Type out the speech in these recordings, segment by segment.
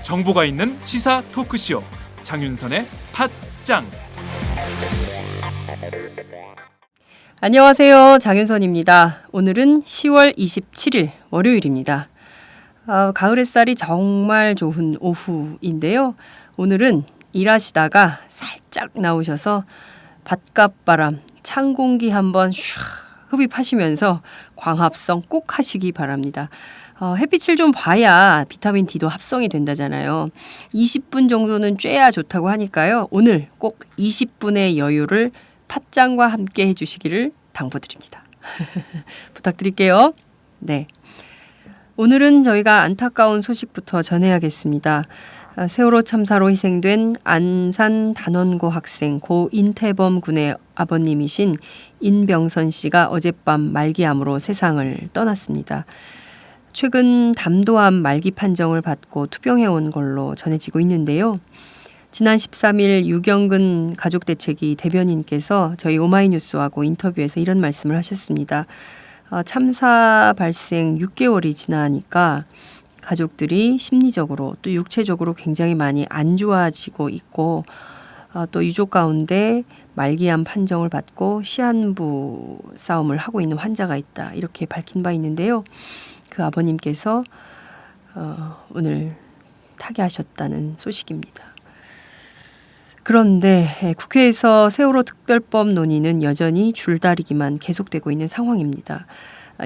정보가 있는 시사 토크쇼 장윤선의 팟짱. 안녕하세요. 장윤선입니다. 오늘은 10월 27일 월요일입니다. 가을 햇살이 정말 좋은 오후인데요. 오늘은 일하시다가 살짝 나오셔서 바깥바람, 찬 공기 한번 슉 흡입하시면서 광합성 꼭 하시기 바랍니다. 햇빛을 좀 봐야 비타민 D도 합성이 된다잖아요. 20분 정도는 쬐야 좋다고 하니까요. 오늘 꼭 20분의 여유를 팥짱과 함께 해주시기를 당부드립니다. 부탁드릴게요. 네, 오늘은 저희가 안타까운 소식부터 전해야겠습니다. 세월호 참사로 희생된 안산 단원고 학생 고 인태범 군의 아버님이신 인병선 씨가 어젯밤 말기암으로 세상을 떠났습니다. 최근 담도암 말기 판정을 받고 투병해온 걸로 전해지고 있는데요. 지난 13일 유경근 가족대책위 대변인께서 저희 오마이뉴스하고 인터뷰에서 이런 말씀을 하셨습니다. 참사 발생 6개월이 지나니까 가족들이 심리적으로 또 육체적으로 굉장히 많이 안 좋아지고 있고 또 유족 가운데 말기암 판정을 받고 시한부 싸움을 하고 있는 환자가 있다. 이렇게 밝힌 바 있는데요. 그 아버님께서 오늘 타계하셨다는 소식입니다. 그런데 국회에서 세월호 특별법 논의는 여전히 줄다리기만 계속되고 있는 상황입니다.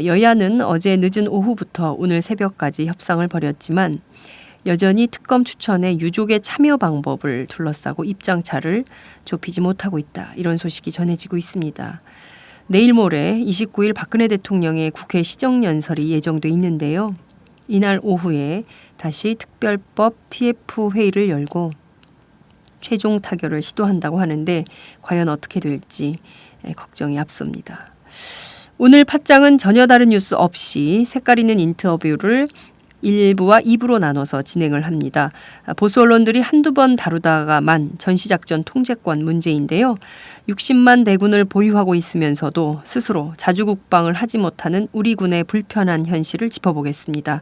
여야는 어제 늦은 오후부터 오늘 새벽까지 협상을 벌였지만 여전히 특검 추천에 유족의 참여 방법을 둘러싸고 입장차를 좁히지 못하고 있다. 이런 소식이 전해지고 있습니다. 내일 모레 29일 박근혜 대통령의 국회 시정연설이 예정돼 있는데요. 이날 오후에 다시 특별법 TF 회의를 열고 최종 타결을 시도한다고 하는데 과연 어떻게 될지 걱정이 앞섭니다. 오늘 팟짱은 전혀 다른 뉴스 없이 색깔 있는 인터뷰를 1부와 2부로 나눠서 진행을 합니다. 보수 언론들이 한두 번 다루다가만 전시작전 통제권 문제인데요. 60만 대군을 보유하고 있으면서도 스스로 자주국방을 하지 못하는 우리 군의 불편한 현실을 짚어보겠습니다.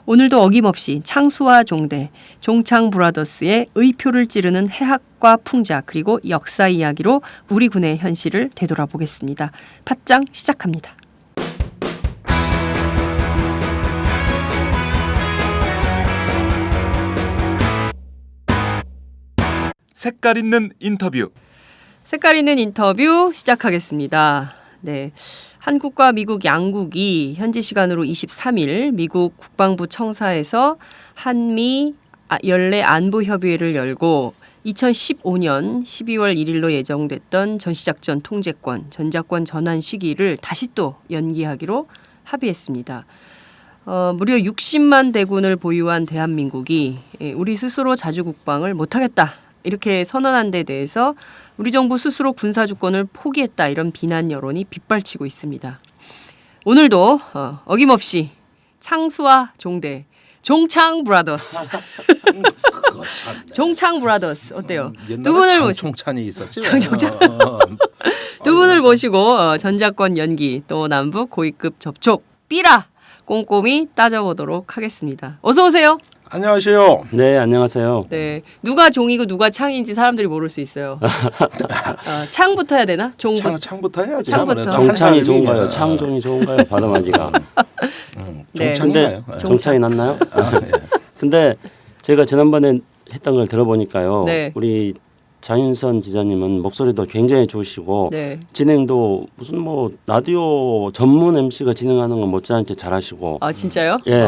오늘도 어김없이 창수와 종대, 종창 브라더스의 의표를 찌르는 해학과 풍자 그리고 역사 이야기로 우리 군의 현실을 되돌아보겠습니다. 팟짱 시작합니다. 색깔 있는 인터뷰. 색깔 있는 인터뷰 시작하겠습니다. 네, 한국과 미국 양국이 현지 시간으로 23일 미국 국방부 청사에서 한미 연례 안보 협의회를 열고 2015년 12월 1일로 예정됐던 전시작전 통제권, 전작권 전환 시기를 다시 또 연기하기로 합의했습니다. 무려 60만 대군을 보유한 대한민국이 우리 스스로 자주국방을 못하겠다. 이렇게 선언한 데 대해서 우리 정부 스스로 군사주권을 포기했다. 이런 비난 여론이 빗발치고 있습니다. 오늘도 어김없이 창수와 종대, 종창 브라더스. 종창 브라더스 어때요? 두 분을 장총찬이 있었지. 두 분을 모시고 전작권 연기 또 남북 고위급 접촉 삐라 꼼꼼히 따져보도록 하겠습니다. 어서 오세요. 안녕하세요. 네, 안녕하세요. 네, 누가 종이고 누가 창인지 사람들이 모를 수 있어요. 창부터 해야 되나? 종부터. 창부터 해야지. 창부터. 종창이 좋은가요? 창종이 좋은가요? 발음하기가. 네. 근데 종창이 낫나요? 네. 근데 제가 지난번에 했던 걸 들어보니까요. 네. 우리 장윤선 기자님은 목소리도 굉장히 좋으시고 네. 진행도 무슨 뭐 라디오 전문 MC가 진행하는 건 못지않게 잘하시고. 아 진짜요? 예.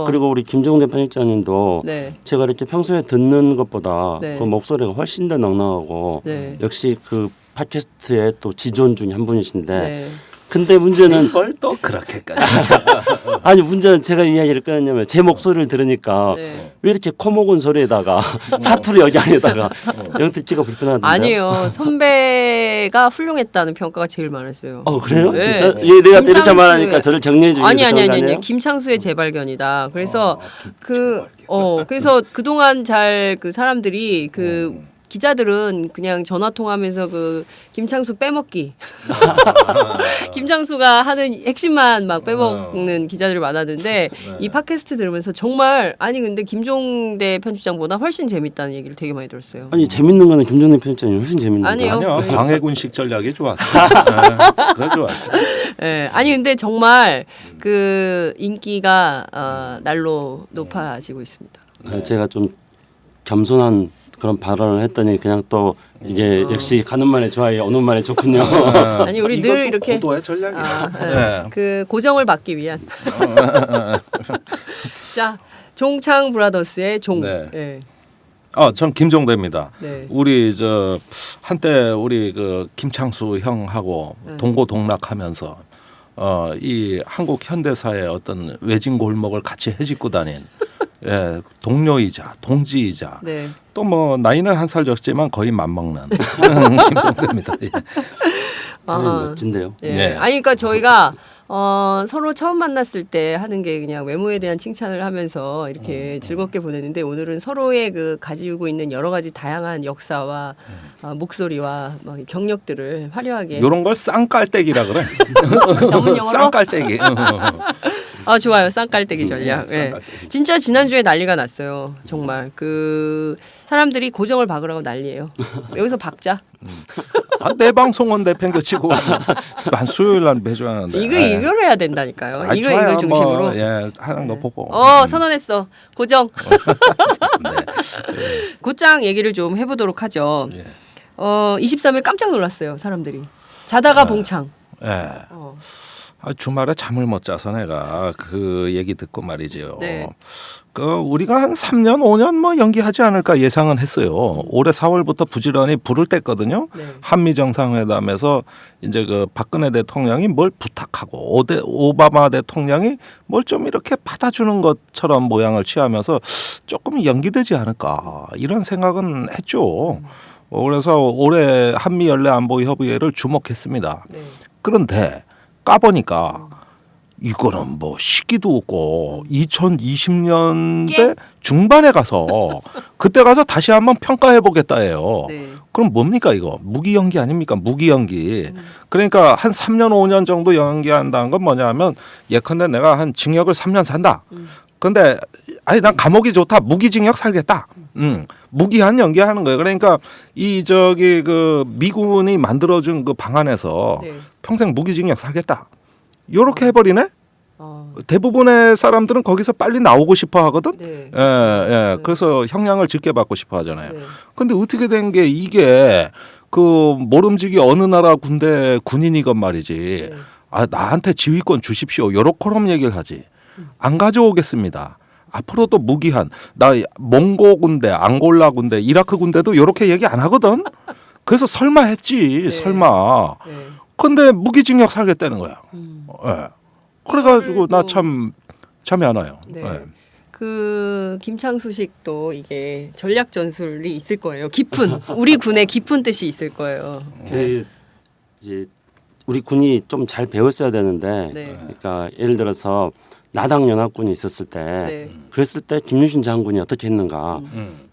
그리고 우리 김종대 편집장님도 네. 제가 이렇게 평소에 듣는 것보다 네. 그 목소리가 훨씬 더 넉넉하고 네. 역시 그 팟캐스트의 또 지존 중에 한 분이신데 네. 근데 문제는 뭘 또 그렇게까지. 아니 문제는 제가 이야기를 끊었냐면 제 목소리를 들으니까 네. 왜 이렇게 코목은 소리에다가 사투리 여기 안에다가 영특기가 불편하던데. 아니에요. 선배가 훌륭했다는 평가가 제일 많았어요. 그래요? 네. 진짜? 얘 내가 때리자 김창수의- 말하니까 저를 격려해 주기 위해서 아니 그런 거 아니에요? 김창수의 재발견이다. 그래서 그래서 그동안 잘 그 사람들이 그 기자들은 그냥 전화 통하면서 그 김창수 빼먹기. 김창수가 하는 핵심만 막 빼먹는 기자들이 많았는데 이 팟캐스트 들으면서 정말 아니 근데 김종대 편집장보다 훨씬 재밌다는 얘기를 되게 많이 들었어요. 아니 재밌는 거는 김종대 편집장이 훨씬 재밌는 아니요. 거예요. 아니요. 광해군식 전략이 좋았어. 그거 좋았어. 예. 아니 근데 정말 그 인기가 날로 높아지고 있습니다. 제가 좀 겸손한 그런 발언을 했더니 그냥 또 이게 역시 가는 말에 좋아요, 오는 말에 좋군요. 아니 우리 늘 이것도 이렇게 고도의 전략이야. 네. 그 고정을 받기 위한. 자, 종창 브라더스의 종. 네. 예. 전 김종대입니다. 네. 우리 저 한때 우리 그 김창수 형하고 동고동락하면서 이 한국 현대사의 어떤 외진 골목을 같이 헤집고 다닌 동료이자 동지이자 네. 또 뭐 나이는 한 살 적지만 거의 맞먹는 김종대입니다. 예. 멋진데요. 예. 네. 아니 그러니까 저희가 서로 처음 만났을 때 하는 게 그냥 외모에 대한 칭찬을 하면서 이렇게 즐겁게 보냈는데 오늘은 서로의 그 가지고 있는 여러 가지 다양한 역사와 목소리와 막 경력들을 화려하게 이런 걸 쌍깔떼기라 그래. 전문 용어로 쌍깔떼기. 좋아요. 쌍깔떼기 전략. 예. 쌍깔떼기. 진짜 지난주에 난리가 났어요. 정말 그 사람들이 고정을 박으라고 난리예요. 여기서 박자. 내 방송은 내팽겨치고 난 수요일 날 매주 하는데. 이걸 해야 된다니까요. 아이, 좋아요. 이걸 중심으로. 뭐, 하는 거 보고. 선언했어. 고정. 곧장 얘기를 좀 해보도록 하죠. 예. 23일 깜짝 놀랐어요. 사람들이. 자다가 봉창. 예. 주말에 잠을 못 자서 내가 그 얘기 듣고 말이죠. 네. 우리가 한 3년, 5년 뭐 연기하지 않을까 예상은 했어요. 올해 4월부터 부지런히 불을 뗐거든요. 네. 한미 정상회담에서 이제 그 박근혜 대통령이 뭘 부탁하고 오바마 대통령이 뭘 좀 이렇게 받아주는 것처럼 모양을 취하면서 조금 연기되지 않을까 이런 생각은 했죠. 그래서 올해 한미 연례 안보 협의회를 주목했습니다. 네. 그런데 까보니까 이거는 뭐 시기도 없고 2020년대 중반에 가서 그때 가서 다시 한번 평가해 보겠다예요. 네. 그럼 뭡니까 이거 무기 연기 아닙니까? 무기 연기. 그러니까 한 3년 5년 정도 연기한다는 건 뭐냐면 예컨대 내가 한 징역을 3년 산다. 근데 아니 난 감옥이 좋다. 무기징역 살겠다. 무기한 연기하는 거예요. 그러니까 그 미군이 만들어준 그 방안에서 네. 평생 무기징역 살겠다. 요렇게 해버리네. 어, 대부분의 사람들은 거기서 빨리 나오고 싶어 하거든. 네. 그래서 형량을 짙게 받고 싶어 하잖아요. 네. 근데 어떻게 된 게 이게 그 모름지기 어느 나라 군대 군인이건 말이지. 네. 나한테 지휘권 주십시오. 요렇게럼 얘기를 하지. 안 가져오겠습니다. 앞으로도 무기한 나 몽고 군대, 앙골라 군대, 이라크 군대도 요렇게 얘기 안 하거든. 그래서 설마 했지. 네. 설마. 네. 근데 무기징역 살겠다는 거야. 예. 그래가지고 나 서울도- 참 잠이 안 와요. 네. 예. 그 김창수식도 이게 전략 전술이 있을 거예요. 깊은 우리 군의 깊은 뜻이 있을 거예요. 그 이제 우리 군이 좀 잘 배웠어야 되는데, 네. 그러니까 예를 들어서 나당 연합군이 있었을 때, 네. 그랬을 때 김유신 장군이 어떻게 했는가.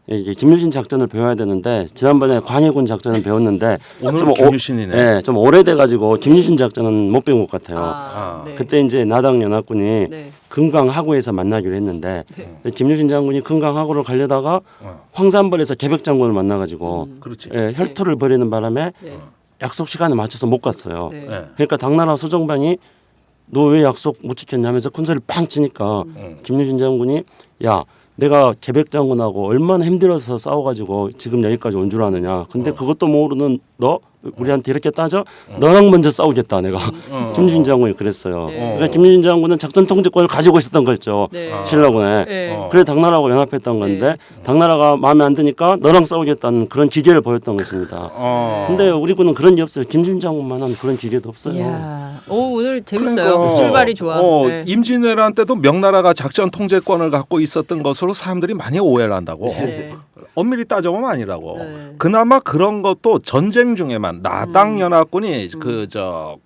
이게 김유신 작전을 배워야 되는데 지난번에 광해군 작전을 배웠는데 오늘은 김유신이네. 네, 좀 오래돼 가지고 김유신 작전은 못 배운 것 같아요. 네. 그때 이제 나당 연합군이 네. 금강하구에서 만나기로 했는데 네. 김유신 장군이 금강하구를 가려다가 황산벌에서 계백 장군을 만나가지고 그렇지. 혈투를 벌이는 바람에 네. 약속 시간에 맞춰서 못 갔어요. 네. 예. 그러니까 당나라 소정방이 너 왜 약속 못 지켰냐면서 큰 소리를 팡 치니까 김유신 장군이 야 내가 계백 장군하고 얼마나 힘들어서 싸워가지고 지금 여기까지 온 줄 아느냐. 근데 그것도 모르는 너 우리한테 이렇게 따져 너랑 먼저 싸우겠다 내가 김유신 장군이 그랬어요. 네. 그러니까 김유신 장군은 작전 통제권을 가지고 있었던 거였죠. 네. 신라군에. 네. 그래 당나라하고 연합했던 건데 당나라가 마음에 안 드니까 너랑 싸우겠다는 그런 기계를 보였던 것입니다. 근데 우리 군은 그런 게 없어요. 김유신 장군만한 그런 기계도 없어요. 이야. 오, 오늘 재밌어요. 그러니까, 출발이 좋아. 네. 임진왜란 때도 명나라가 작전 통제권을 갖고 있었던 것으로 사람들이 많이 오해를 한다고. 네. 엄밀히 따져보면 아니라고. 네. 그나마 그런 것도 전쟁 중에만 나당 연합군이 그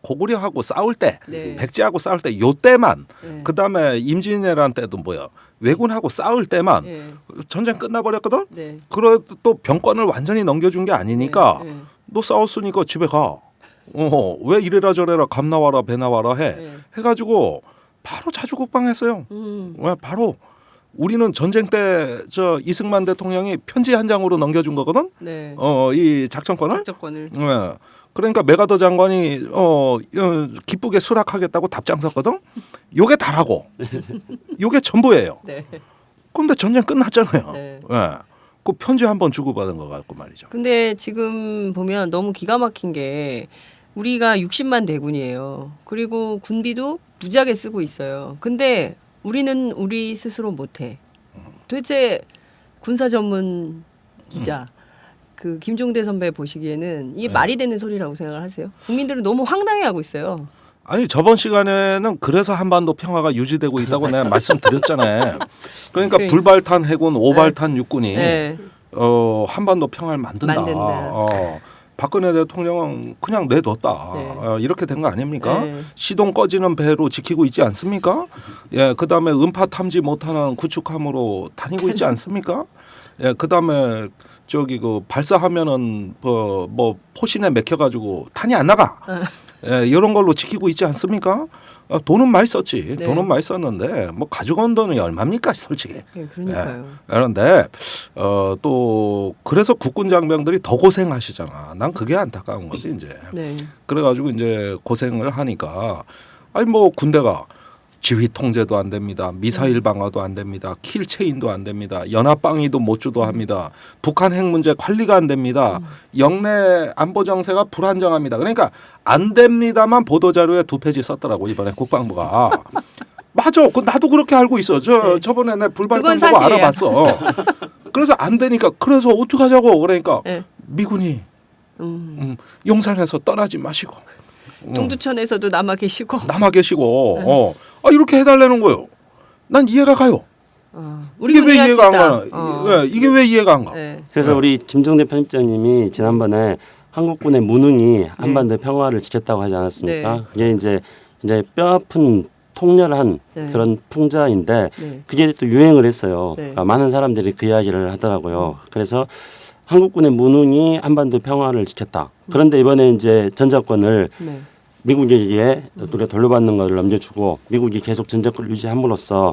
고구려하고 싸울 때, 네. 백제하고 싸울 때 요때만. 네. 그다음에 임진왜란 때도 뭐야? 왜군하고 싸울 때만 네. 전쟁 끝나버렸거든. 네. 그래도 또 병권을 완전히 넘겨준 게 아니니까 네. 네. 너 싸웠으니까 집에 가. 왜 이래라 저래라 감 나와라 배 나와라 해. 네. 해가지고 바로 자주국방했어요. 왜 바로 우리는 전쟁 때 저 이승만 대통령이 편지 한 장으로 넘겨준 거거든. 네. 이 작전권을. 작전권을. 네. 그러니까 메가더 장관이 기쁘게 수락하겠다고 답장 썼거든. 요게 다라고. 요게 전부예요. 네. 근데 전쟁 끝났잖아요. 네. 네. 그 편지 한 번 주고받은 거 같고 말이죠. 근데 지금 보면 너무 기가 막힌 게 우리가 60만 대군이에요. 그리고 군비도 무지하게 쓰고 있어요. 근데 우리는 우리 스스로 못해. 도대체 군사 전문 기자 그 김종대 선배 보시기에는 이게 말이 되는 소리라고 생각을 하세요? 국민들은 너무 황당해하고 있어요. 아니 저번 시간에는 그래서 한반도 평화가 유지되고 있다고 내가 말씀드렸잖아요. 그러니까 불발탄 해군, 오발탄 육군이 네. 한반도 평화를 만든다. 박근혜 대통령은 그냥 내뒀다. 네. 이렇게 된 거 아닙니까? 네. 시동 꺼지는 배로 지키고 있지 않습니까? 예, 그다음에 음파 탐지 못하는 구축함으로 다니고 있지 않습니까? 예, 그다음에 저기 그 발사하면은 뭐 포신에 맥혀가지고 탄이 안 나가. 예, 이런 걸로 지키고 있지 않습니까? 돈은 많이 썼지. 네. 돈은 많이 썼는데 뭐 가져간 돈이 얼마입니까, 솔직히. 네, 그러니까요. 예. 그런데 또 그래서 국군 장병들이 더 고생하시잖아. 난 그게 안타까운 거지 이제. 네. 그래가지고 이제 고생을 하니까 아니 뭐 군대가 지휘 통제도 안 됩니다. 미사일 방어도 안 됩니다. 킬 체인도 안 됩니다. 연합 방위도 못 주도합니다. 북한 핵 문제 관리가 안 됩니다. 영내 안보 정세가 불안정합니다. 그러니까 안 됩니다만 보도 자료에 2페이지 썼더라고 이번에 국방부가. 맞아. 나도 그렇게 알고 있어. 저번에 내 불발탄 보고 알아봤어. 그래서 안 되니까 그래서 어떻게 하자고 그러니까 네. 미군이 용산에서 떠나지 마시고. 동두천에서도 남아 계시고. 이렇게 해달라는 거예요. 난 이해가 가요. 우리 이게 군이 왜 할 수 이해가 안 있다. 가? 이게 왜 이해가 안 가? 네. 그래서 우리 김종대 편집장님이 지난번에 한국군의 무능이 한반도 평화를 지켰다고 하지 않았습니까? 네. 그게 이제 뼈아픈 통렬한 네. 그런 풍자인데 네. 그게 또 유행을 했어요. 네. 그러니까 많은 사람들이 그 이야기를 하더라고요. 그래서 한국군의 무능이 한반도 평화를 지켰다. 그런데 이번에 이제 전자권을 네. 미국에게 우리가 돌려받는 것을 넘겨주고 미국이 계속 전자권을 유지함으로써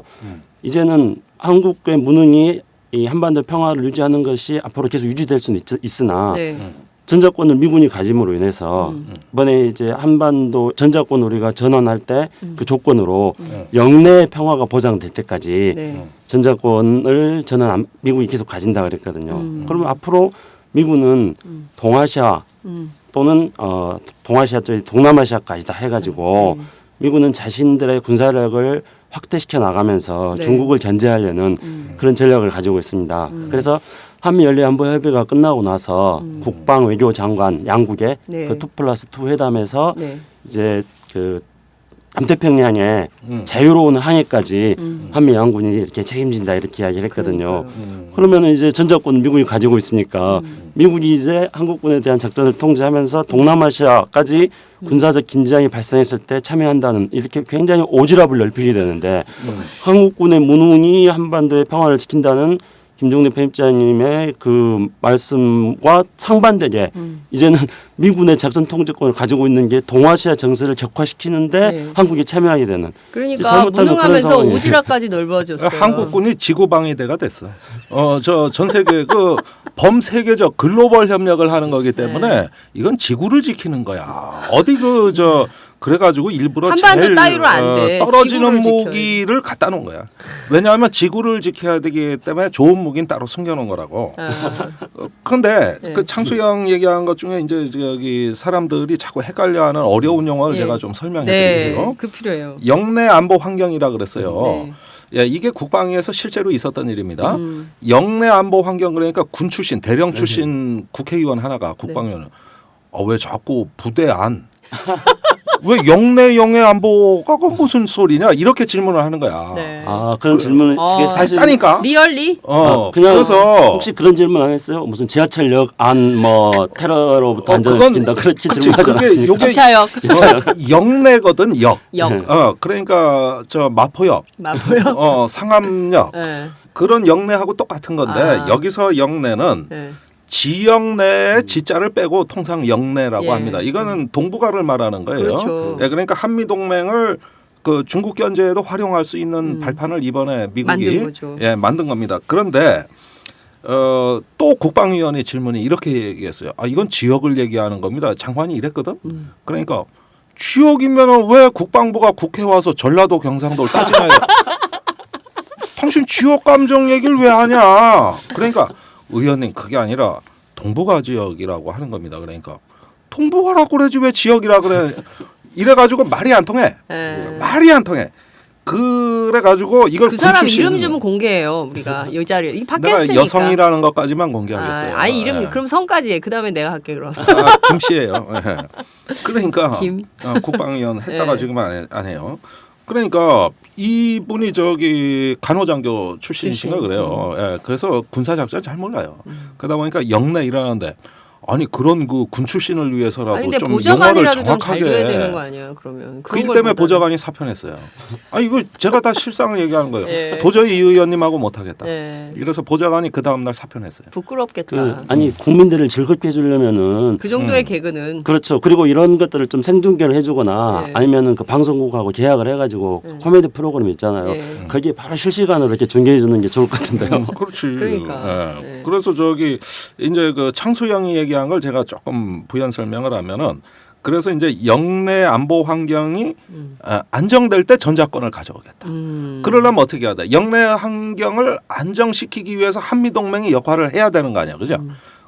이제는 한국의 무능이 이 한반도 평화를 유지하는 것이 앞으로 계속 유지될 수는 있으나 네. 전자권을 미군이 가짐으로 인해서 이번에 이제 한반도 전자권 우리가 전환할 때 그 조건으로 영내 평화가 보장될 때까지 네. 전자권을 미국이 계속 가진다 그랬거든요. 그러면 앞으로 미군은 동아시아 또는 동아시아 쪽 동남아시아까지 다 해가지고 미군은 자신들의 군사력을 확대시켜 나가면서 네. 중국을 견제하려는 그런 전략을 가지고 있습니다. 그래서 한미 연례안보 협의가 끝나고 나서 국방 외교 장관 양국의 네. 그 2+2 회담에서 네. 이제 그 남태평양의 자유로운 항해까지 한미 양군이 이렇게 책임진다 이렇게 이야기를 했거든요. 그러면 이제 전자권 미국이 가지고 있으니까 미국이 이제 한국군에 대한 작전을 통제하면서 동남아시아까지 군사적 긴장이 발생했을 때 참여한다는 이렇게 굉장히 오지랖을 넓히게 되는데 한국군의 무능이 한반도의 평화를 지킨다는 김종대 편집장님의 그 말씀과 상반되게 이제는 미군의 작전 통제권을 가지고 있는 게 동아시아 정세를 격화시키는데 네. 한국이 참여하게 되는. 그러니까 잘못하면 무능하면서 그런 상황이에요. 오지랖까지 넓어졌어요. 한국군이 지구방위대가 됐어. 전 세계 그 범세계적 글로벌 협력을 하는 거기 때문에 이건 지구를 지키는 거야. 어디 그래가지고 일부러 한반도 제일 따위로 안 돼. 떨어지는 지구를 무기를 갖다 놓은 거야. 왜냐하면 지구를 지켜야 되기 때문에 좋은 무기는 따로 숨겨놓은 거라고. 그런데 네. 그 창수형 얘기한 것 중에 이제 저기 사람들이 자꾸 헷갈려하는 어려운 용어를 네. 제가 좀 설명해드릴게요. 네, 그 필요해요. 영내 안보 환경이라 그랬어요. 네. 예, 이게 국방위에서 실제로 있었던 일입니다. 영내 안보 환경 그러니까 군 출신, 대령 출신 국회의원 하나가 국방위원은 왜 자꾸 부대 안 왜 영내 안보가 그 무슨 소리냐 이렇게 질문을 하는 거야. 네. 아 그런 질문을 이게 사실 했다니까. 리얼리? 그냥 그래서 혹시 그런 질문 안 했어요? 무슨 지하철역 안 뭐 테러로부터 안전을 그건- 시킨다 그렇게 그치, 질문하지 그게 않았습니까? 요게 기차역, 영내거든 역. 역, 그러니까 저 마포역, 마포역. 상암역 네. 그런 영내하고 똑같은 건데 아. 여기서 영내는 네. 지역 내에 지자를 빼고 통상 영내라고 예. 합니다. 이거는 동북아를 말하는 거예요. 그렇죠. 예, 그러니까 한미 동맹을 그 중국 견제에도 활용할 수 있는 발판을 이번에 미국이 만든 거죠. 만든 겁니다. 그런데 또 국방위원회 질문이 이렇게 얘기했어요. 이건 지역을 얘기하는 겁니다. 장관이 이랬거든. 그러니까 지역이면 왜 국방부가 국회 와서 전라도 경상도를 따지나요? 당신 지역 감정 얘기를 왜 하냐? 그러니까 의원님 그게 아니라 동북아 지역이라고 하는 겁니다. 그러니까 동북아라고 그러지 왜 지역이라 그래? 이래가지고 말이 안 통해. 네. 말이 안 통해. 그래가지고 이걸 그 사람 군출신- 이름 좀 공개해요. 우리가 여자를 이 내가 팟캐스트니까. 여성이라는 것까지만 공개하겠어요. 아니 이름 예. 그럼 성까지 해. 그다음에 내가 할게 그럼. 김 씨예요. 예. 그러니까 김. 국방위원 했다가 네. 지금 안 해요. 그러니까 이분이 저기 간호장교 출신이신가 출신. 그래요. 예. 그래서 군사작전 잘 몰라요. 그러다 보니까 영내 일하는데 아니 그런 그 군 출신을 위해서라도 아니 근데 좀 용어를 보좌관이라도 좀 잘 정확하게 돼야 되는 거 아니야? 그러면 그 일 그런 때문에 걸 보좌관이 사표냈어요. 이거 제가 다 실상을 얘기하는 거예요. 예. 도저히 이 의원님하고 못하겠다. 예. 이래서 보좌관이 그 다음 날 사표냈어요. 부끄럽겠다. 아니 국민들을 즐겁게 해주려면은 그 정도의 개그는 그렇죠. 그리고 이런 것들을 좀 생중계를 해주거나 네. 아니면은 그 방송국하고 계약을 해가지고 코미디 프로그램 있잖아요. 네. 거기에 바로 실시간으로 이렇게 중계해 주는 게 좋을 것 같은데요. 그렇지. 그러니까. 예. 네. 그래서 저기 이제 그 창수형이 얘기한 걸 제가 조금 부연 설명을 하면은 그래서 이제 영내 안보 환경이 안정될 때 전자권을 가져오겠다. 그러려면 어떻게 해야 돼? 영내 환경을 안정시키기 위해서 한미 동맹이 역할을 해야 되는 거 아니야, 그죠?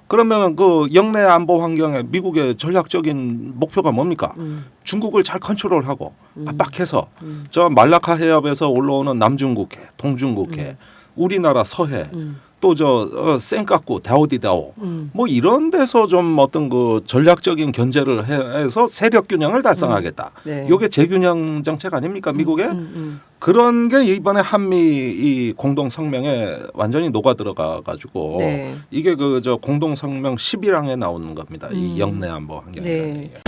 그러면은 그 영내 안보 환경에 미국의 전략적인 목표가 뭡니까? 중국을 잘 컨트롤하고 압박해서 저 말라카 해협에서 올라오는 남중국해, 동중국해, 우리나라 서해. 또 저 센카쿠, 다오디다오 뭐 이런 데서 좀 어떤 그 전략적인 견제를 해서 세력 균형을 달성하겠다. 네. 이게 재균형 정책 아닙니까 미국에? 그런 게 이번에 한미 이 공동 성명에 완전히 녹아 들어가 가지고 네. 이게 그 저 공동 성명 11항에 나오는 겁니다. 이 영내 안보 환경이라는 네. 게.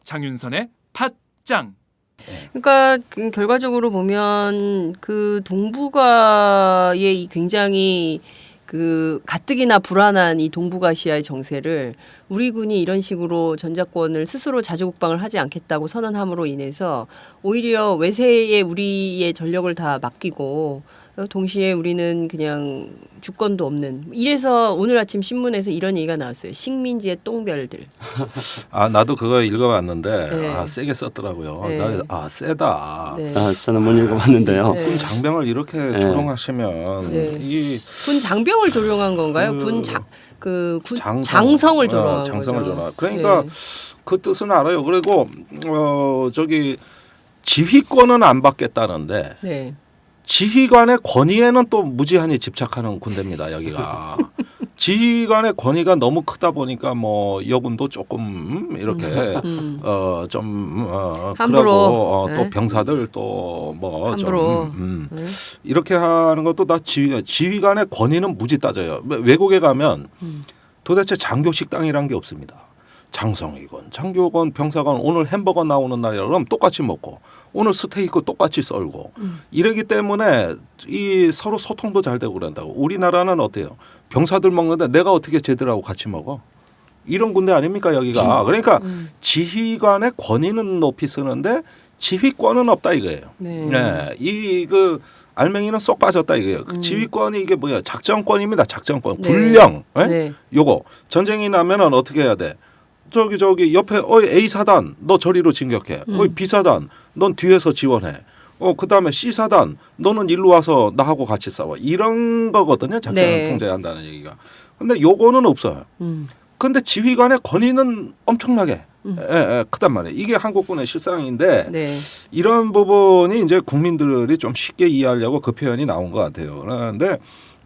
장윤선의 팟짱. 그러니까 결과적으로 보면 그 동북아의 이 굉장히 그 가뜩이나 불안한 이 동북아시아의 정세를 우리 군이 이런 식으로 전자권을 스스로 자주국방을 하지 않겠다고 선언함으로 인해서 오히려 외세에 우리의 전력을 다 맡기고 동시에 우리는 그냥 주권도 없는 이래서 오늘 아침 신문에서 이런 얘기가 나왔어요. 식민지의 똥별들. 나도 그거 읽어봤는데 네. 세게 썼더라고요. 네. 세다. 네. 저는 못 읽어봤는데요. 네. 군 장병을 이렇게 조롱하시면 네. 이 군 장병을 조롱한 건가요? 장성을 조롱한 장성을 거죠. 조롱. 그러니까 네. 그 뜻은 알아요. 그리고 저기 지휘권은 안 받겠다는데 네. 지휘관의 권위에는 또 무지한히 집착하는 군대입니다. 여기가 지휘관의 권위가 너무 크다 보니까 뭐 여군도 조금 이렇게 좀 함부로. 그러고 네. 또 병사들 또 뭐 함부로. 좀 이렇게 하는 것도 다 지휘관의 권위는 무지 따져요. 외국에 가면 도대체 장교 식당이란 게 없습니다. 장성이건 장교건 병사건 오늘 햄버거 나오는 날이라 그러면 똑같이 먹고 오늘 스테이크 똑같이 썰고 이러기 때문에 이 서로 소통도 잘 되고 그런다고. 우리나라는 어때요? 병사들 먹는데 내가 어떻게 쟤들하고 같이 먹어? 이런 군대 아닙니까 여기가. 그러니까 지휘관의 권위는 높이 쓰는데 지휘권은 없다 이거예요. 네. 네. 이 그 알맹이는 쏙 빠졌다 이거예요. 그 지휘권이 이게 뭐야? 작전권입니다. 작전권. 네. 군령. 예? 네. 요거 전쟁이 나면은 어떻게 해야 돼? 저기 옆에 A 사단 너 저리로 진격해. B 사단 넌 뒤에서 지원해. 그다음에 C 사단 너는 일로 와서 나하고 같이 싸워. 이런 거거든요. 작전을 네. 통제한다는 얘기가. 근데 요거는 없어요. 근데 지휘관의 권위는 엄청나게 크단 말이에요. 이게 한국군의 실상인데 네. 이런 부분이 이제 국민들이 좀 쉽게 이해하려고 그 표현이 나온 것 같아요. 그런데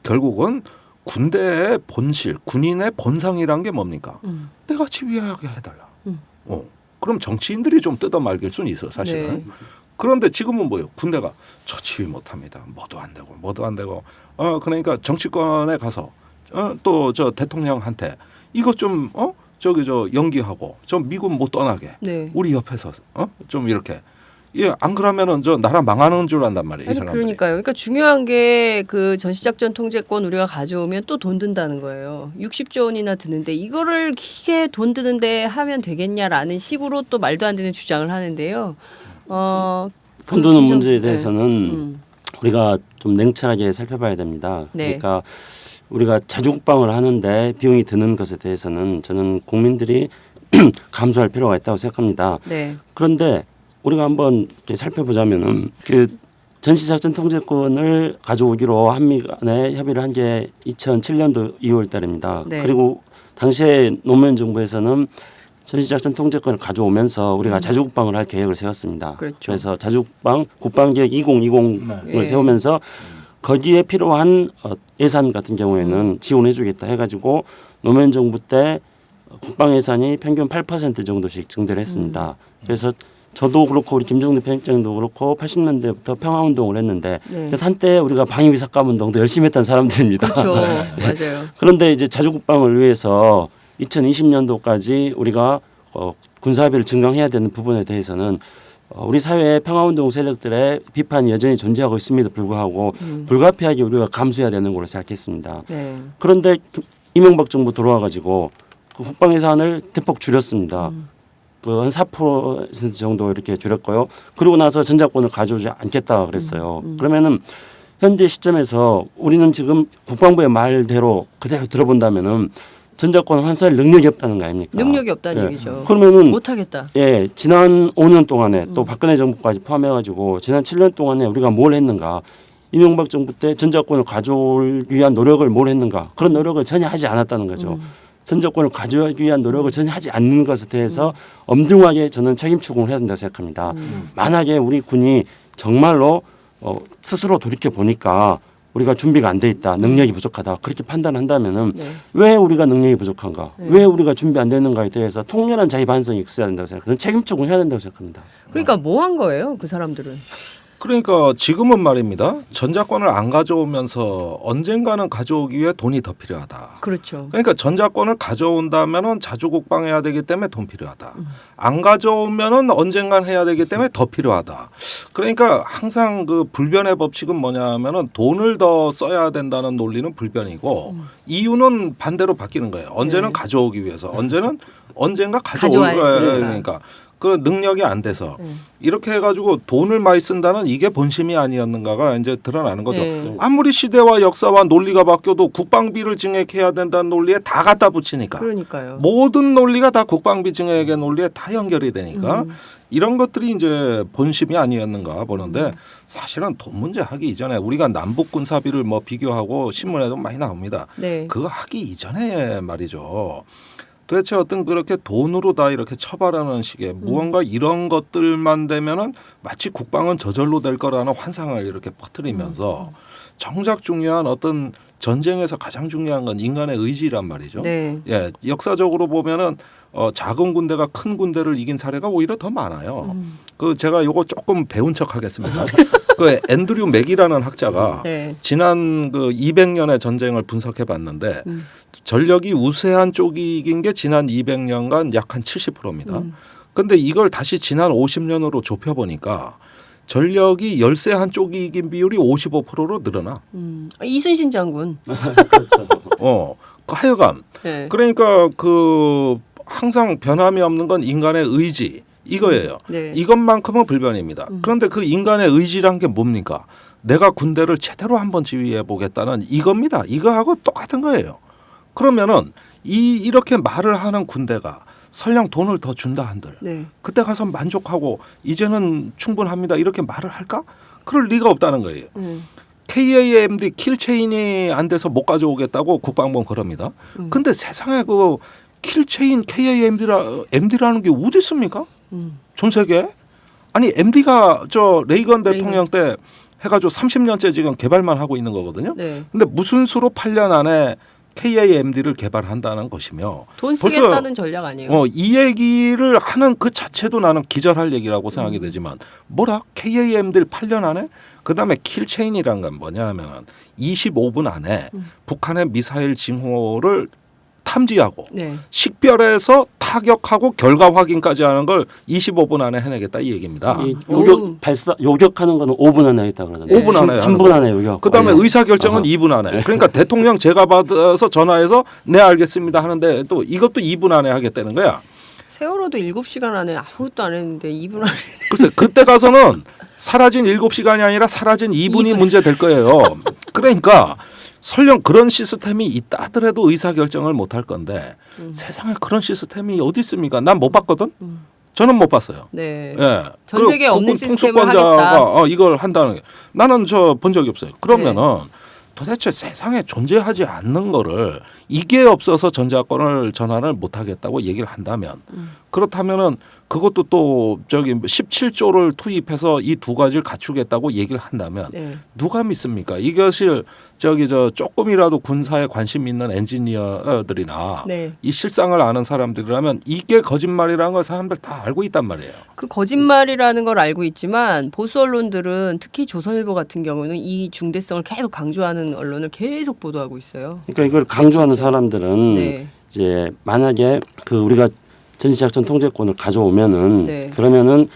결국은 군대의 본실, 군인의 본상이란 게 뭡니까? 내가 지휘하게 해달라. 그럼 정치인들이 좀 뜯어 말길 수는 있어 사실은. 네. 그런데 지금은 뭐예요? 군대가 저 지휘 못합니다. 뭐도 안 되고. 그러니까 정치권에 가서 또 저 대통령한테 이것 좀 연기하고 좀 미군 못 떠나게 네. 우리 옆에서 좀 이렇게 안 그러면은 저 나라 망하는 줄 안단 말이에요. 이 아니 사람들이. 그러니까요. 그러니까 중요한 게 그 전시작전 통제권 우리가 가져오면 또 돈 든다는 거예요. 60조 원이나 드는데 이거를 이게 돈 드는데 하면 되겠냐라는 식으로 또 말도 안 되는 주장을 하는데요. 돈 드는 문제에 대해서는 네. 우리가 좀 냉철하게 살펴봐야 됩니다. 네. 그러니까 우리가 자주국방을 하는데 비용이 드는 것에 대해서는 저는 국민들이 감수할 필요가 있다고 생각합니다. 네. 그런데 우리가 한번 이렇게 살펴보자면은 그 전시작전 통제권을 가져오기로 한미 간에 협의를 한 게 2007년도 2월 달입니다. 네. 그리고 당시에 노무현 정부에서는 전시작전 통제권을 가져오면서 우리가 자주국방을 할 계획을 세웠습니다. 그렇죠. 그래서 자주국방 국방계획 2020을 네. 세우면서 거기에 필요한 예산 같은 경우에는 지원해주겠다 해가지고 노무현 정부 때 국방 예산이 평균 8% 정도씩 증대를 했습니다. 그래서 저도 그렇고 우리 김정대 편집장도 그렇고 80년대부터 평화운동을 했는데 네. 그래서 한때 우리가 방위비삭감운동도 열심히 했던 사람들입니다. 그렇죠. 맞아요. 그런데 이제 자주국방을 위해서 2020년도까지 우리가 군사합의를 증강해야 되는 부분에 대해서는 우리 사회의 평화운동 세력들의 비판이 여전히 존재하고 있음에도 불구하고 불가피하게 우리가 감수해야 되는 걸로 생각했습니다. 네. 그런데 이명박 정부 들어와가지고 그 국방 예산을 대폭 줄였습니다. 그 한 4% 정도 이렇게 줄였고요. 그러고 나서 전작권을 가져오지 않겠다 그랬어요. 그러면은 현재 시점에서 우리는 지금 국방부의 말대로 그대로 들어본다면은 전작권을 환수할 능력이 없다는 거 아닙니까? 능력이 없다는 얘기죠. 그러면은 못하겠다. 예, 지난 5년 동안에 또 박근혜 정부까지 포함해가지고 지난 7년 동안에 우리가 뭘 했는가? 이명박 정부 때 전작권을 가져올 위한 노력을 뭘 했는가? 그런 노력을 전혀 하지 않았다는 거죠. 전작권을 가져오기 위한 노력을 전혀 하지 않는 것에 대해서 엄중하게 저는 책임 추궁을 해야 된다고 생각합니다. 만약에 우리 군이 정말로 스스로 돌이켜 보니까 우리가 준비가 안 돼 있다, 능력이 부족하다 그렇게 판단한다면은 네. 왜 우리가 능력이 부족한가, 왜 우리가 준비 안 되는가에 대해서 통렬한 자기 반성이 있어야 된다고 생각합니다. 책임 추궁해야 된다고 생각합니다. 그러니까 뭐 한 거예요, 그 사람들은? 그러니까 지금은 말입니다. 전작권을 안 가져오면서 언젠가는 가져오기 위해 돈이 더 필요하다. 그렇죠. 그러니까 전작권을 가져온다면은 자주국방해야 되기 때문에 돈 필요하다. 안 가져오면은 언젠간 해야 되기 때문에 더 필요하다. 그러니까 항상 그 불변의 법칙은 뭐냐면은 돈을 더 써야 된다는 논리는 불변이고 이유는 반대로 바뀌는 거예요. 언제는 네. 가져오기 위해서, 언젠가 가져와야 가져올 거예요. 되니까. 그러니까. 그 능력이 안 돼서 이렇게 해가지고 돈을 많이 쓴다는 이게 본심이 아니었는가가 이제 드러나는 거죠. 네. 아무리 시대와 역사와 논리가 바뀌어도 국방비를 증액해야 된다는 논리에 다 갖다 붙이니까 그러니까요. 모든 논리가 다 국방비 증액의 논리에 다 연결이 되니까 이런 것들이 이제 본심이 아니었는가 보는데 사실은 돈 문제 하기 이전에 우리가 남북 군사비를 뭐 비교하고 신문에도 많이 나옵니다. 네. 그거 하기 이전에 말이죠. 도대체 어떤 그렇게 돈으로 다 이렇게 처벌하는 식의 무언가 이런 것들만 되면은 마치 국방은 저절로 될 거라는 환상을 이렇게 퍼뜨리면서 정작 중요한 어떤 전쟁에서 가장 중요한 건 인간의 의지란 말이죠. 네. 예, 역사적으로 보면은 작은 군대가 큰 군대를 이긴 사례가 오히려 더 많아요. 그 제가 요거 조금 배운 척 하겠습니다. 그 앤드류 맥이라는 학자가 네. 지난 그 200년의 전쟁을 분석해 봤는데 전력이 우세한 쪽이 이긴 게 지난 200년간 약 한 70%입니다. 근데 이걸 다시 지난 50년으로 좁혀 보니까 전력이 열세한 쪽이 이긴 비율이 55%로 늘어나. 이순신 장군. 그 하여간 네. 그러니까 그 항상 변함이 없는 건 인간의 의지 이거예요. 네. 이것만큼은 불변입니다. 그런데 그 인간의 의지란 게 뭡니까? 내가 군대를 제대로 한번 지휘해 보겠다는 이겁니다. 이거하고 똑같은 거예요. 그러면은 이렇게 말을 하는 군대가 설령 돈을 더 준다 한들 네. 그때 가서 만족하고 이제는 충분합니다. 이렇게 말을 할까? 그럴 리가 없다는 거예요. KAMD 킬체인이 안 돼서 못 가져오겠다고 국방부는 그럽니다. 근데 세상에 그 킬체인 KAMD라는 게 어디 있습니까? 전 세계에? 아니 MD가 저 레이건 대통령 때 해가지고 30년째 지금 개발만 하고 있는 거거든요. 네. 근데 무슨 수로 8년 안에 KAMD를 개발한다는 것이며 돈 쓰겠다는 전략 아니에요? 이 얘기를 하는 그 자체도 나는 기절할 얘기라고 생각이 되지만 뭐라 KAMD를 8년 안에 그다음에 킬체인이란 건 뭐냐면 25분 안에 북한의 미사일 징후를 탐지하고 네. 식별해서 타격하고 결과 확인까지 하는 걸 25분 안에 해내겠다 이 얘기입니다. 이 요격하는 거는 5분 안에 하겠다 그러던데. 5분 안에 3분 안에 요격. 그다음에 의사 결정은 2분 안에. 그러니까 대통령 제가 받아서 전화해서 네 알겠습니다 하는데 또 이것도 2분 안에 하겠다는 거야. 세월호도 7시간 안에 아무것도 안 했는데 2분 안에. 글쎄 그때 가서는 사라진 7시간이 아니라 사라진 2분이 문제 될 거예요. 그러니까 설령 그런 시스템이 있다 하더라도 의사결정을 못 할 건데 세상에 그런 시스템이 어디 있습니까? 난 못 봤거든. 저는 못 봤어요. 네. 예. 전 세계에 없는 시스템을 통수권자가 하겠다. 이걸 한다는 게 나는 저 본 적이 없어요. 그러면은 도대체 세상에 존재하지 않는 거를 이게 없어서 전자권을 전환을 못 하겠다고 얘기를 한다면 그렇다면은 그것도 또 저기 17조를 투입해서 이 두 가지를 갖추겠다고 얘기를 한다면 네. 누가 믿습니까? 이것을 저기 저 조금이라도 군사에 관심 있는 엔지니어들이나 네. 이 실상을 아는 사람들이라면 이게 거짓말이라는 걸 사람들 다 알고 있단 말이에요. 그 거짓말이라는 걸 알고 있지만 보수 언론들은 특히 조선일보 같은 경우는 이 중대성을 계속 강조하는 언론을 계속 보도하고 있어요. 그러니까 이걸 강조하는 사람들은 네. 이제 만약에 그 우리가 전시작전 통제권을 가져오면은 네. 그러면은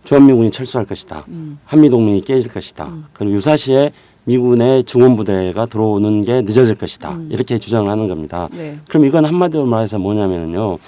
주한미군이 철수할 것이다. 한미동맹이 깨질 것이다. 그리고 유사시에 미군의 증원부대가 들어오는 게 늦어질 것이다. 이렇게 주장을 하는 겁니다. 네. 그럼 이건 한마디로 말해서 뭐냐면요.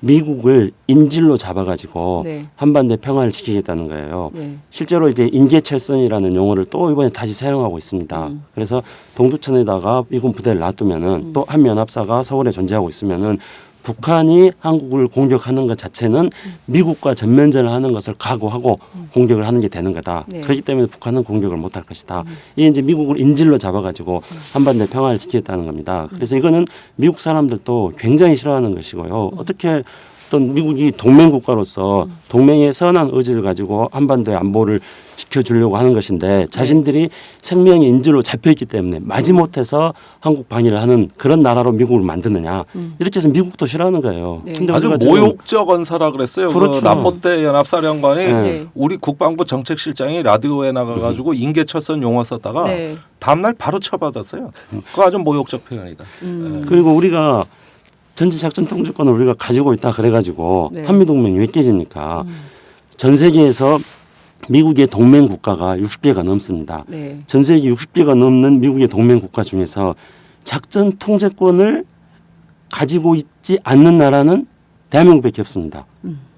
미국을 인질로 잡아가지고 네. 한반도의 평화를 지키겠다는 거예요. 네. 실제로 이제 인계철선이라는 용어를 또 이번에 다시 사용하고 있습니다. 그래서 동두천에다가 미군 부대를 놔두면은 또 한미연합사가 서울에 존재하고 있으면은 북한이 한국을 공격하는 것 자체는 미국과 전면전을 하는 것을 각오하고 공격을 하는 게 되는 거다. 네. 그렇기 때문에 북한은 공격을 못할 것이다. 이게 이제 미국을 인질로 잡아가지고 한반도의 평화를 지키겠다는 겁니다. 그래서 이거는 미국 사람들도 굉장히 싫어하는 것이고요. 어떻게 어떤 미국이 동맹 국가로서 동맹의 선한 의지를 가지고 한반도의 안보를 지켜주려고 하는 것인데 자신들이 생명의 인질로 잡혀있기 때문에 마지못해서 한국 방위를 하는 그런 나라로 미국을 만드느냐 이렇게 해서 미국도 싫어하는 거예요. 네. 근데 아주 우리가 지금 모욕적 언사라 그랬어요. 그렇죠. 그 남보대 연합사령관이 네. 우리 국방부 정책실장이 라디오에 나가가지고 인계철선 용어 썼다가 네. 다음날 바로 처받았어요. 그거 아주 모욕적 표현이다. 예. 그리고 우리가 전지작전 통제권을 우리가 가지고 있다 그래가지고 네. 한미동맹이 왜 깨집니까? 전 세계에서 미국의 동맹 국가가 60개가 넘습니다. 네. 전 세계 60개가 넘는 미국의 동맹 국가 중에서 작전 통제권을 가지고 있지 않는 나라는 대한민국밖에 없습니다.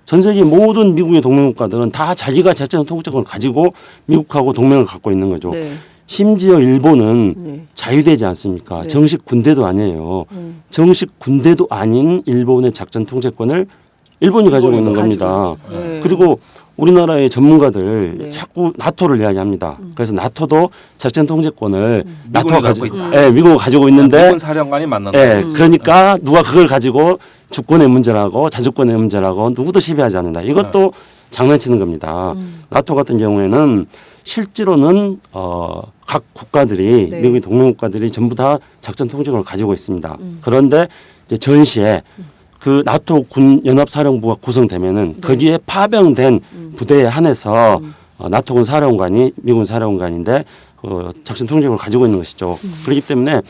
전 세계 모든 미국의 동맹 국가들은 다 자기가 작전 통제권을 가지고 미국하고 동맹을 갖고 있는 거죠. 네. 심지어 일본은 네. 자유되지 않습니까? 네. 정식 군대도 아니에요. 정식 군대도 아닌 일본의 작전 통제권을 일본이 가지고 있는 겁니다. 네. 그리고 우리나라의 전문가들 네. 자꾸 나토를 이야기합니다. 그래서 나토도 작전 통제권을 나토가 가지고 가지고 있다. 예, 미국이 가지고 있는데 미군 사령관이 만난다. 예, 그러니까 누가 그걸 가지고 주권의 문제라고 자주권의 문제라고 누구도 시비하지 않는다. 이것도 장난치는 겁니다. 나토 같은 경우에는 실제로는 각 국가들이 네. 미국의 동맹 국가들이 전부 다 작전 통제권을 가지고 있습니다. 그런데 이제 전시에 그 나토 군 연합사령부가 구성되면은 거기에 파병된 부대에 한해서 나토군 사령관이 미군 사령관인데 작전 통제권을 가지고 있는 것이죠. 그렇기 때문에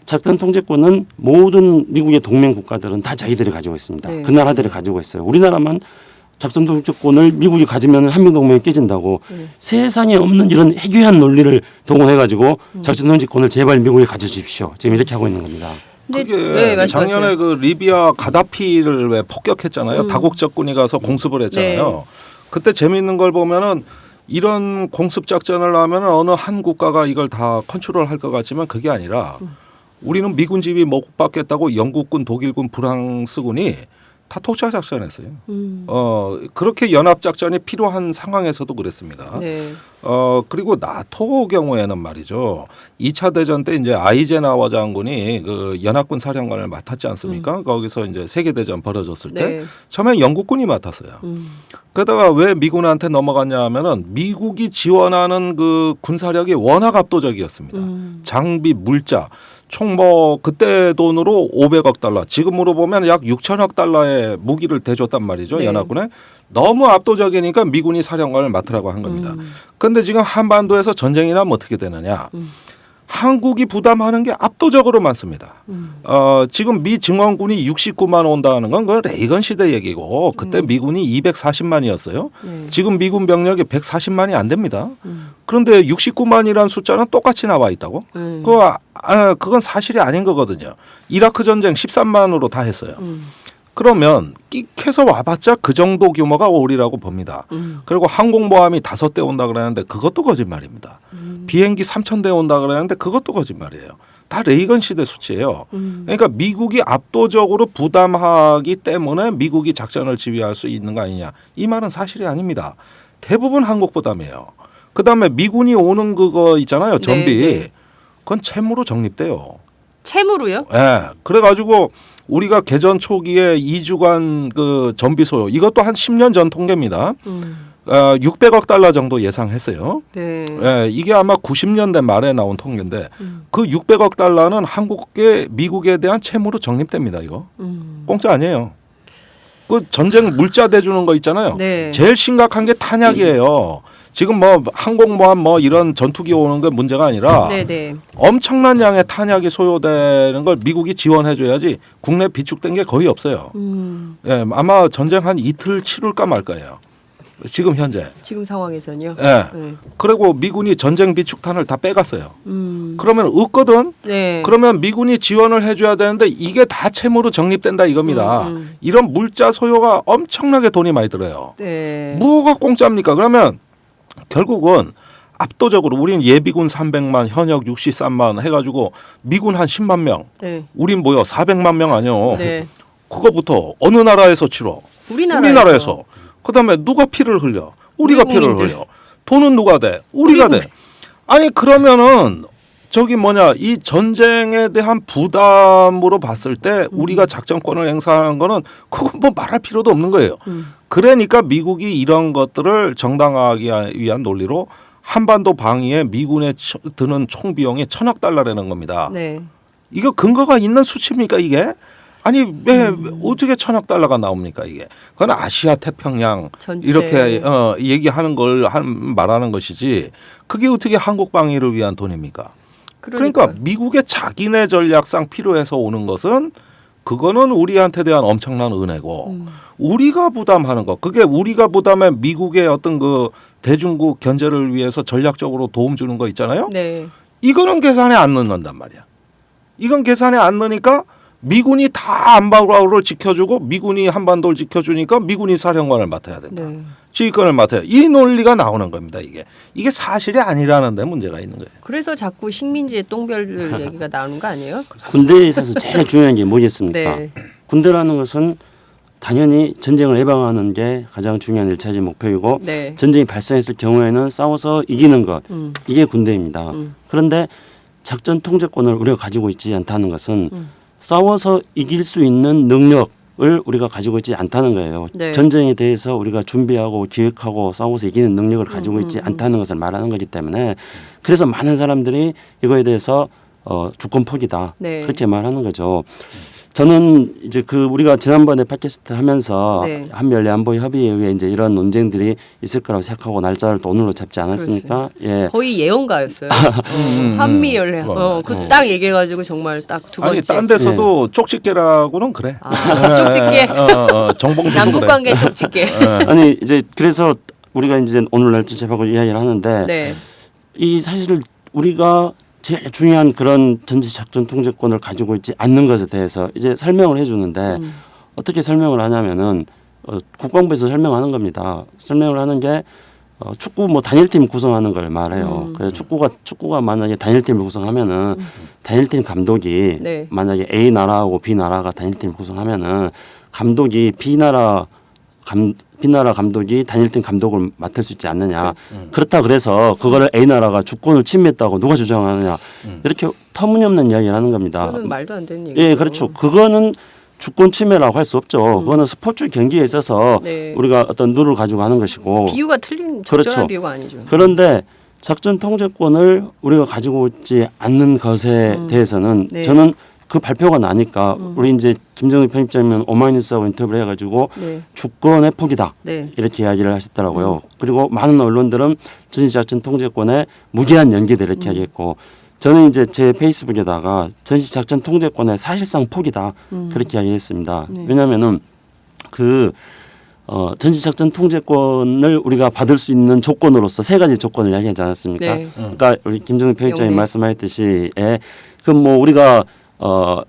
작전 통제권은 모든 미국의 동맹 국가들은 다 자기들이 가지고 있습니다. 네. 그 나라들이 가지고 있어요. 우리나라만 작전 통제권을 미국이 가지면 한미동맹이 깨진다고 세상에 없는 이런 해괴한 논리를 동원해가지고 작전 통제권을 제발 미국이 가져주십시오. 지금 이렇게 하고 있는 겁니다. 근데 그게 네, 말씀하세요. 작년에 그 리비아 가다피를 왜 폭격했잖아요. 다국적군이 가서 공습을 했잖아요. 네. 그때 재미있는 걸 보면은 이런 공습 작전을 하면 어느 한 국가가 이걸 다 컨트롤할 것 같지만 그게 아니라 우리는 미군 지위 못 받겠다고 영국군, 독일군, 프랑스군이 다 독자 작전했어요. 그렇게 연합 작전이 필요한 상황에서도 그랬습니다. 네. 그리고 나토 경우에는 말이죠. 2차 대전 때 이제 아이젠하워 장군이 그 연합군 사령관을 맡았지 않습니까? 거기서 이제 세계 대전 벌어졌을 때 네. 처음에 영국군이 맡았어요. 그러다가 왜 미군한테 넘어갔냐 하면은 미국이 지원하는 그 군사력이 워낙 압도적이었습니다. 장비, 물자, 총 뭐 그때 돈으로 500억 달러, 지금으로 보면 약 6천억 달러의 무기를 대줬단 말이죠. 네. 연합군에. 너무 압도적이니까 미군이 사령관을 맡으라고 한 겁니다. 그런데 지금 한반도에서 전쟁이 나면 어떻게 되느냐. 한국이 부담하는 게 압도적으로 많습니다. 지금 미 증원군이 69만 온다는 건 그건 레이건 시대 얘기고 그때 미군이 240만이었어요. 네. 지금 미군 병력이 140만이 안 됩니다. 그런데 69만이라는 숫자는 똑같이 나와 있다고? 그건 사실이 아닌 거거든요. 이라크 전쟁 13만으로 다 했어요. 그러면 끽해서 와봤자 그 정도 규모가 오리라고 봅니다. 그리고 항공모함이 5대 온다 그러는데 그것도 거짓말입니다. 비행기 3,000대 온다 그러는데 그것도 거짓말이에요. 다 레이건 시대 수치예요. 그러니까 미국이 압도적으로 부담하기 때문에 미국이 작전을 지휘할 수 있는 거 아니냐. 이 말은 사실이 아닙니다. 대부분 한국 부담이에요. 그다음에 미군이 오는 그거 있잖아요. 전비. 네. 그건 채무로 적립돼요. 채무로요? 예. 그래가지고 우리가 개전 초기에 2주간 그 전비 소요 이것도 한 10년 전 통계입니다. 600억 달러 정도 예상했어요. 네. 예, 이게 아마 90년대 말에 나온 통계인데 그 600억 달러는 한국의 미국에 대한 채무로 적립됩니다. 이거 공짜 아니에요. 그 전쟁 물자 대주는 거 있잖아요. 네. 제일 심각한 게 탄약이에요. 지금 뭐 항공모함 뭐 이런 전투기 오는 게 문제가 아니라 네네. 엄청난 양의 탄약이 소요되는 걸 미국이 지원해줘야지 국내 비축된 게 거의 없어요. 예, 아마 전쟁 한 이틀 치룰까 말 거예요. 지금 현재. 지금 상황에서는요. 예. 네. 그리고 미군이 전쟁 비축탄을 다 빼갔어요. 그러면 없거든. 네. 그러면 미군이 지원을 해줘야 되는데 이게 다 채무로 적립된다 이겁니다. 이런 물자 소요가 엄청나게 돈이 많이 들어요. 네. 뭐가 공짜입니까? 그러면 결국은 압도적으로 우린 예비군 300만, 현역 63만 해가지고 미군 한 10만 명. 네. 우린 뭐요? 400만 명 아니요. 네. 그거부터 어느 나라에서 치러? 우리나라에서. 그다음에 누가 피를 흘려? 우리가 우리 피를 국민들. 흘려. 돈은 누가 돼? 우리가 돼. 아니 그러면은 저기 뭐냐 이 전쟁에 대한 부담으로 봤을 때 우리가 작전권을 행사하는 거는 그건 뭐 말할 필요도 없는 거예요. 그러니까 미국이 이런 것들을 정당화하기 위한 논리로 한반도 방위에 미군에 드는 총 비용이 1,000억 달러라는 겁니다. 네. 이거 근거가 있는 수치입니까 이게? 아니 왜 어떻게 1,000억 달러가 나옵니까 이게? 그건 아시아 태평양 전체. 이렇게 얘기하는 걸 말하는 것이지 그게 어떻게 한국 방위를 위한 돈입니까? 그러니까 미국의 자기네 전략상 필요해서 오는 것은 그거는 우리한테 대한 엄청난 은혜고 우리가 부담하는 거 그게 우리가 부담해 미국의 어떤 그 대중국 견제를 위해서 전략적으로 도움 주는 거 있잖아요. 네. 이거는 계산에 안 넣는단 말이야. 이건 계산에 안 넣으니까 미군이 다 안바우를 지켜주고 미군이 한반도를 지켜주니까 미군이 사령관을 맡아야 된다. 네. 지휘권을 맡아야 이 논리가 나오는 겁니다. 이게 사실이 아니라는 데 문제가 있는 거예요. 그래서 자꾸 식민지의 똥별들 얘기가 나오는 거 아니에요? 군대에 있어서 제일 중요한 게 뭐겠습니까? 네. 군대라는 것은 당연히 전쟁을 예방하는 게 가장 중요한 1차적 목표이고 네. 전쟁이 발생했을 경우에는 싸워서 이기는 것 이게 군대입니다. 그런데 작전 통제권을 우리가 가지고 있지 않다는 것은 싸워서 이길 수 있는 능력을 우리가 가지고 있지 않다는 거예요. 네. 전쟁에 대해서 우리가 준비하고 기획하고 싸워서 이기는 능력을 가지고 있지 않다는 것을 말하는 거기 때문에 그래서 많은 사람들이 이거에 대해서 주권 포기다 네. 그렇게 말하는 거죠. 저는 이제 그 우리가 지난번에 팟캐스트 하면서 네. 한미연례 안보위 협의에 의해 이제 이런 논쟁들이 있을 거라고 생각하고 날짜를 또 오늘로 잡지 않았습니까? 예. 거의 예언가였어요. 한미연례. 그 딱 얘기해가지고 정말 딱 두 번째. 아니 딴 데서도 쪽집게라고는 그래. 쪽집게. 정봉주도 남북 그래. 관계 쪽집게. 아니 이제 그래서 우리가 이제 오늘 날짜 제하고 이야기를 하는데 네. 이 사실 우리가 제일 중요한 그런 전지 작전 통제권을 가지고 있지 않는 것에 대해서 이제 설명을 해주는데 어떻게 설명을 하냐면은 국방부에서 설명하는 겁니다. 설명을 하는 게 축구 뭐 단일팀 구성하는 걸 말해요. 그래서 축구가 만약에 단일팀을 구성하면은 단일팀 감독이 네. 만약에 A 나라하고 B 나라가 단일팀 구성하면은 감독이 B 나라 감독이 단일팀 감독을 맡을 수 있지 않느냐. 그렇다 그래서 그거를 A 나라가 주권을 침해했다고 누가 주장하느냐. 이렇게 터무니없는 이야기를 하는 겁니다. 그거는 말도 안 되는 얘기죠. 예, 그렇죠. 그거는 주권 침해라고 할 수 없죠. 그거는 스포츠 경기에 있어서 네. 우리가 어떤 룰을 가지고 하는 것이고. 비유가 틀린 그렇죠. 적절한 비유가 아니죠. 그런데 작전 통제권을 우리가 가지고 있지 않는 것에 대해서는 네. 저는 그 발표가 나니까 우리 이제 김정일 편집장님은 오마이뉴스하고 인터뷰를 해가지고 네. 주권의 포기다 네. 이렇게 이야기를 하셨더라고요. 그리고 많은 언론들은 전시작전 통제권의 무기한 연기다 이렇게 이야기했고 저는 이제 제 페이스북에다가 전시작전 통제권의 사실상 포기다 그렇게 이야기했습니다. 네. 왜냐하면은 전시작전 통제권을 우리가 받을 수 있는 조건으로서 세 가지 조건을 이야기하지 않았습니까? 네. 그러니까 우리 김정일 편집장님 영내. 말씀하셨듯이 그럼 뭐 우리가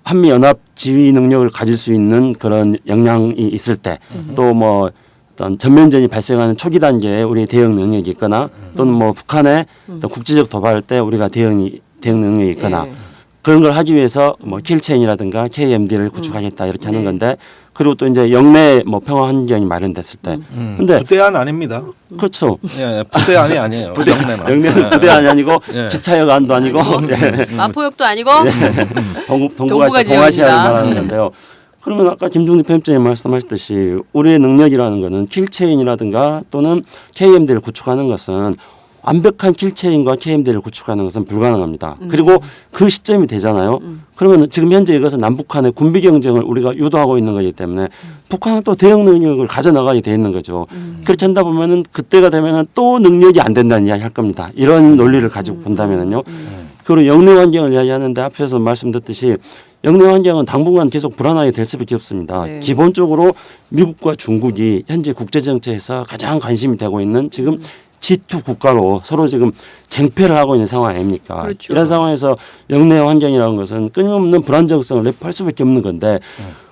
한미 연합 지휘 능력을 가질 수 있는 그런 역량이 있을 때 또 뭐 어떤 전면전이 발생하는 초기 단계에 우리 대응 능력이 있거나 또는 뭐 북한의 어떤 국제적 도발할 때 우리가 대응 능력이 있거나 네. 그런 걸 하기 위해서 뭐 킬체인이라든가 KMD를 구축하겠다 이렇게 하는 건데 그리고 또 이제 영내 뭐 평화 환경이 마련됐을 때 근데 부대안 아닙니다. 그렇죠. 예, 부대안이 아니에요. 영내는. 영내는 부대안이 아니고 예. 기차역안도 아니고 마포역도 아니고 동북아시아 지역입니다. 동아시아를 말하는 건데요. 그러면 아까 김종대 편집장님 말씀하셨듯이 우리의 능력이라는 것은 킬체인이라든가 또는 KMD를 구축하는 것은 완벽한 킬체인과 KMD를 구축하는 것은 불가능합니다. 그리고 그 시점이 되잖아요. 그러면 지금 현재 이것은 남북한의 군비 경쟁을 우리가 유도하고 있는 거기 때문에 북한은 또 대응 능력을 가져나가게 돼 있는 거죠. 그렇게 한다 보면은 그때가 되면은 또 능력이 안 된다는 이야기 할 겁니다. 이런 논리를 가지고 본다면은요. 그리고 영내 환경을 이야기하는데 앞에서 말씀드렸듯이 영내 환경은 당분간 계속 불안하게 될 수밖에 없습니다. 네. 기본적으로 미국과 중국이 현재 국제 정치에서 가장 관심이 되고 있는 지금 G2 국가로 서로 지금 쟁패를 하고 있는 상황 아닙니까? 그렇죠. 이런 상황에서 영내 환경이라는 것은 끊임없는 불안정성을 내포할 수밖에 없는 건데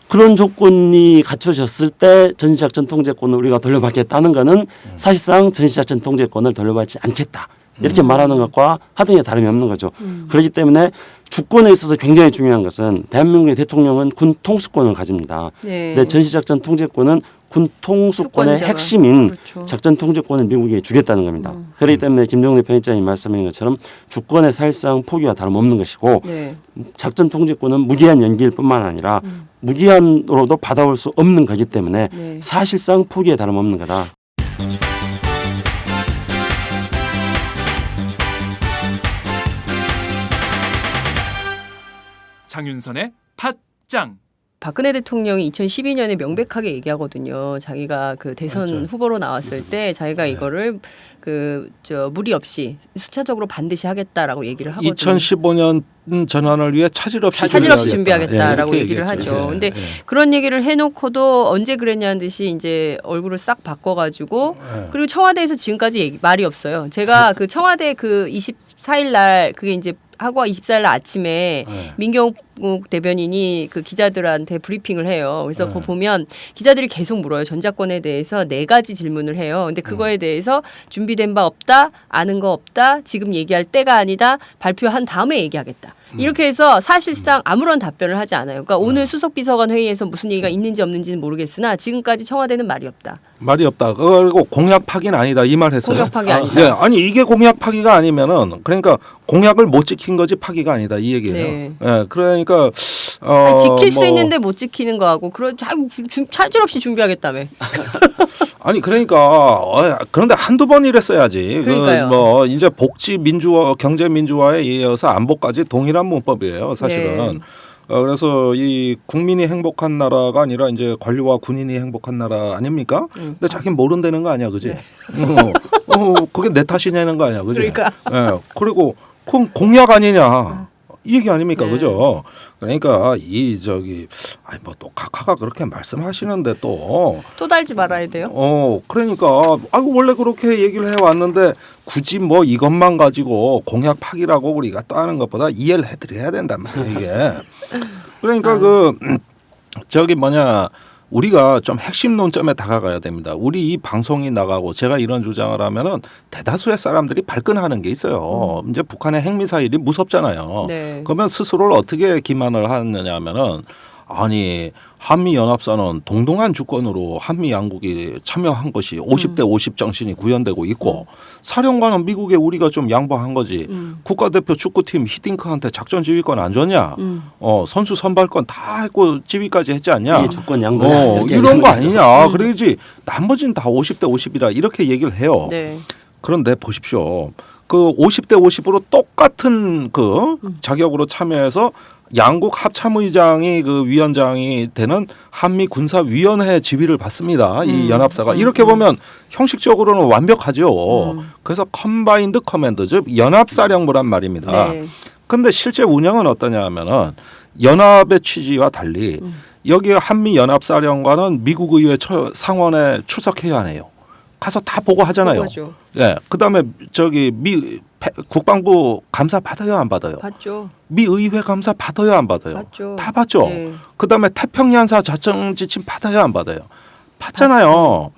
그런 조건이 갖춰졌을 때 전시작전 통제권을 우리가 돌려받겠다는 것은 사실상 전시작전 통제권을 돌려받지 않겠다. 이렇게 말하는 것과 하등의 다름이 없는 거죠. 그렇기 때문에 주권에 있어서 굉장히 중요한 것은 대한민국의 대통령은 군 통수권을 가집니다. 네. 근데 전시작전 통제권은 군 통수권의 수권자가. 핵심인 그렇죠. 작전 통제권을 미국에 주겠다는 겁니다. 그렇기 때문에 김종대 편집장님 말씀하신 것처럼 주권의 사실상 포기와 다름없는 것이고 네. 작전 통제권은 무기한 연기일 뿐만 아니라 무기한으로도 받아올 수 없는 거기 때문에 네. 사실상 포기에 다름없는 거다. 장윤선의 팟짱. 박근혜 대통령이 2012년에 명백하게 얘기하거든요. 자기가 그 대선 맞아요. 후보로 나왔을 때 자기가 이거를 무리 없이 수차적으로 반드시 하겠다라고 얘기를 하거든요. 2015년 전환을 위해 차질 없이 준비하겠다라고 예, 얘기를 얘기했죠. 하죠. 예, 근데 예. 그런 얘기를 해놓고도 언제 그랬냐는 듯이 이제 얼굴을 싹 바꿔가지고 예. 그리고 청와대에서 지금까지 말이 없어요. 제가 그 청와대 그 24일 날 그게 이제 하고 24일 날 아침에 네. 민경욱 대변인이 그 기자들한테 브리핑을 해요. 그래서 네. 그거 보면 기자들이 계속 물어요. 전작권에 대해서 4가지 질문을 해요. 근데 그거에 대해서 준비된 바 없다, 아는 거 없다, 지금 얘기할 때가 아니다, 발표한 다음에 얘기하겠다. 이렇게 해서 사실상 아무런 답변을 하지 않아요. 그러니까 오늘 수석비서관 회의에서 무슨 얘기가 있는지 없는지는 모르겠으나 지금까지 청와대는 말이 없다. 말이 없다. 그리고 공약 파기는 아니다 이 말 했어요. 공약 파기 아니다. 예, 아니 이게 공약 파기가 아니면은 그러니까 공약을 못 지킨 거지 파기가 아니다 이 얘기예요. 네. 예, 그러니까 아니, 지킬 수 뭐, 있는데 못 지키는 거하고 차질 없이 준비하겠다며. 아니 그러니까 그런데 한두 번 이랬어야지. 그러니까요. 뭐 이제 복지 민주화 경제 민주화에 이어서 안보까지 동일한 문법이에요. 사실은. 네. 그래서 이 국민이 행복한 나라가 아니라 이제 관료와 군인이 행복한 나라 아닙니까? 근데 자기는 모른다는 거 아니야, 그지? 그게 내 탓이냐는 거 아니야, 그지? 그러니까. 예, 그리고 그건 공약 아니냐. 이 얘기 아닙니까, 네. 그죠? 그러니까 아니 뭐 또 각하가 그렇게 말씀하시는데 또 달지 말아야 돼요. 그러니까 원래 그렇게 얘기를 해왔는데 굳이 뭐 이것만 가지고 공약 파기라고 우리가 또 하는 것보다 이해를 해드려야 된단 말이에요 이게. 그러니까 우리가 좀 핵심 논점에 다가가야 됩니다. 우리 이 방송이 나가고 제가 이런 주장을 하면은 대다수의 사람들이 발끈하는 게 있어요. 이제 북한의 핵미사일이 무섭잖아요. 네. 그러면 스스로를 어떻게 기만을 하느냐 하면은 아니 한미 연합사는 동등한 주권으로 한미 양국이 참여한 것이 50대 50 정신이 구현되고 있고 사령관은 미국에 우리가 좀 양보한 거지. 국가대표 축구팀 히딩크한테 작전 지휘권 안 줬냐? 선수 선발권 다 했고 지휘까지 했지 않냐? 이 주권 양보냐 이런 거 아니냐? 그래야지 나머지는 다 50대 50이라 이렇게 얘기를 해요. 네. 그런데 보십시오. 그 50대 50으로 똑같은 그 자격으로 참여해서 양국 합참의장이 그 위원장이 되는 한미 군사위원회 지휘를 받습니다. 이 연합사가 이렇게 보면 형식적으로는 완벽하죠. 그래서 컴바인드 커맨드 즉 연합사령부란 말입니다. 네. 근데 실제 운영은 어떠냐 하면은 연합의 취지와 달리 여기 한미 연합사령관은 미국 의회 상원에 출석해야 하네요. 가서 다 보고하잖아요. 보고하죠. 예. 그다음에 저기 국방부 감사 받아요, 안 받아요? 봤죠. 미 의회 감사 받아요, 안 받아요? 받죠. 다 받죠. 네. 그다음에 태평양사 자정 지침 받아요, 안 받아요? 받잖아요.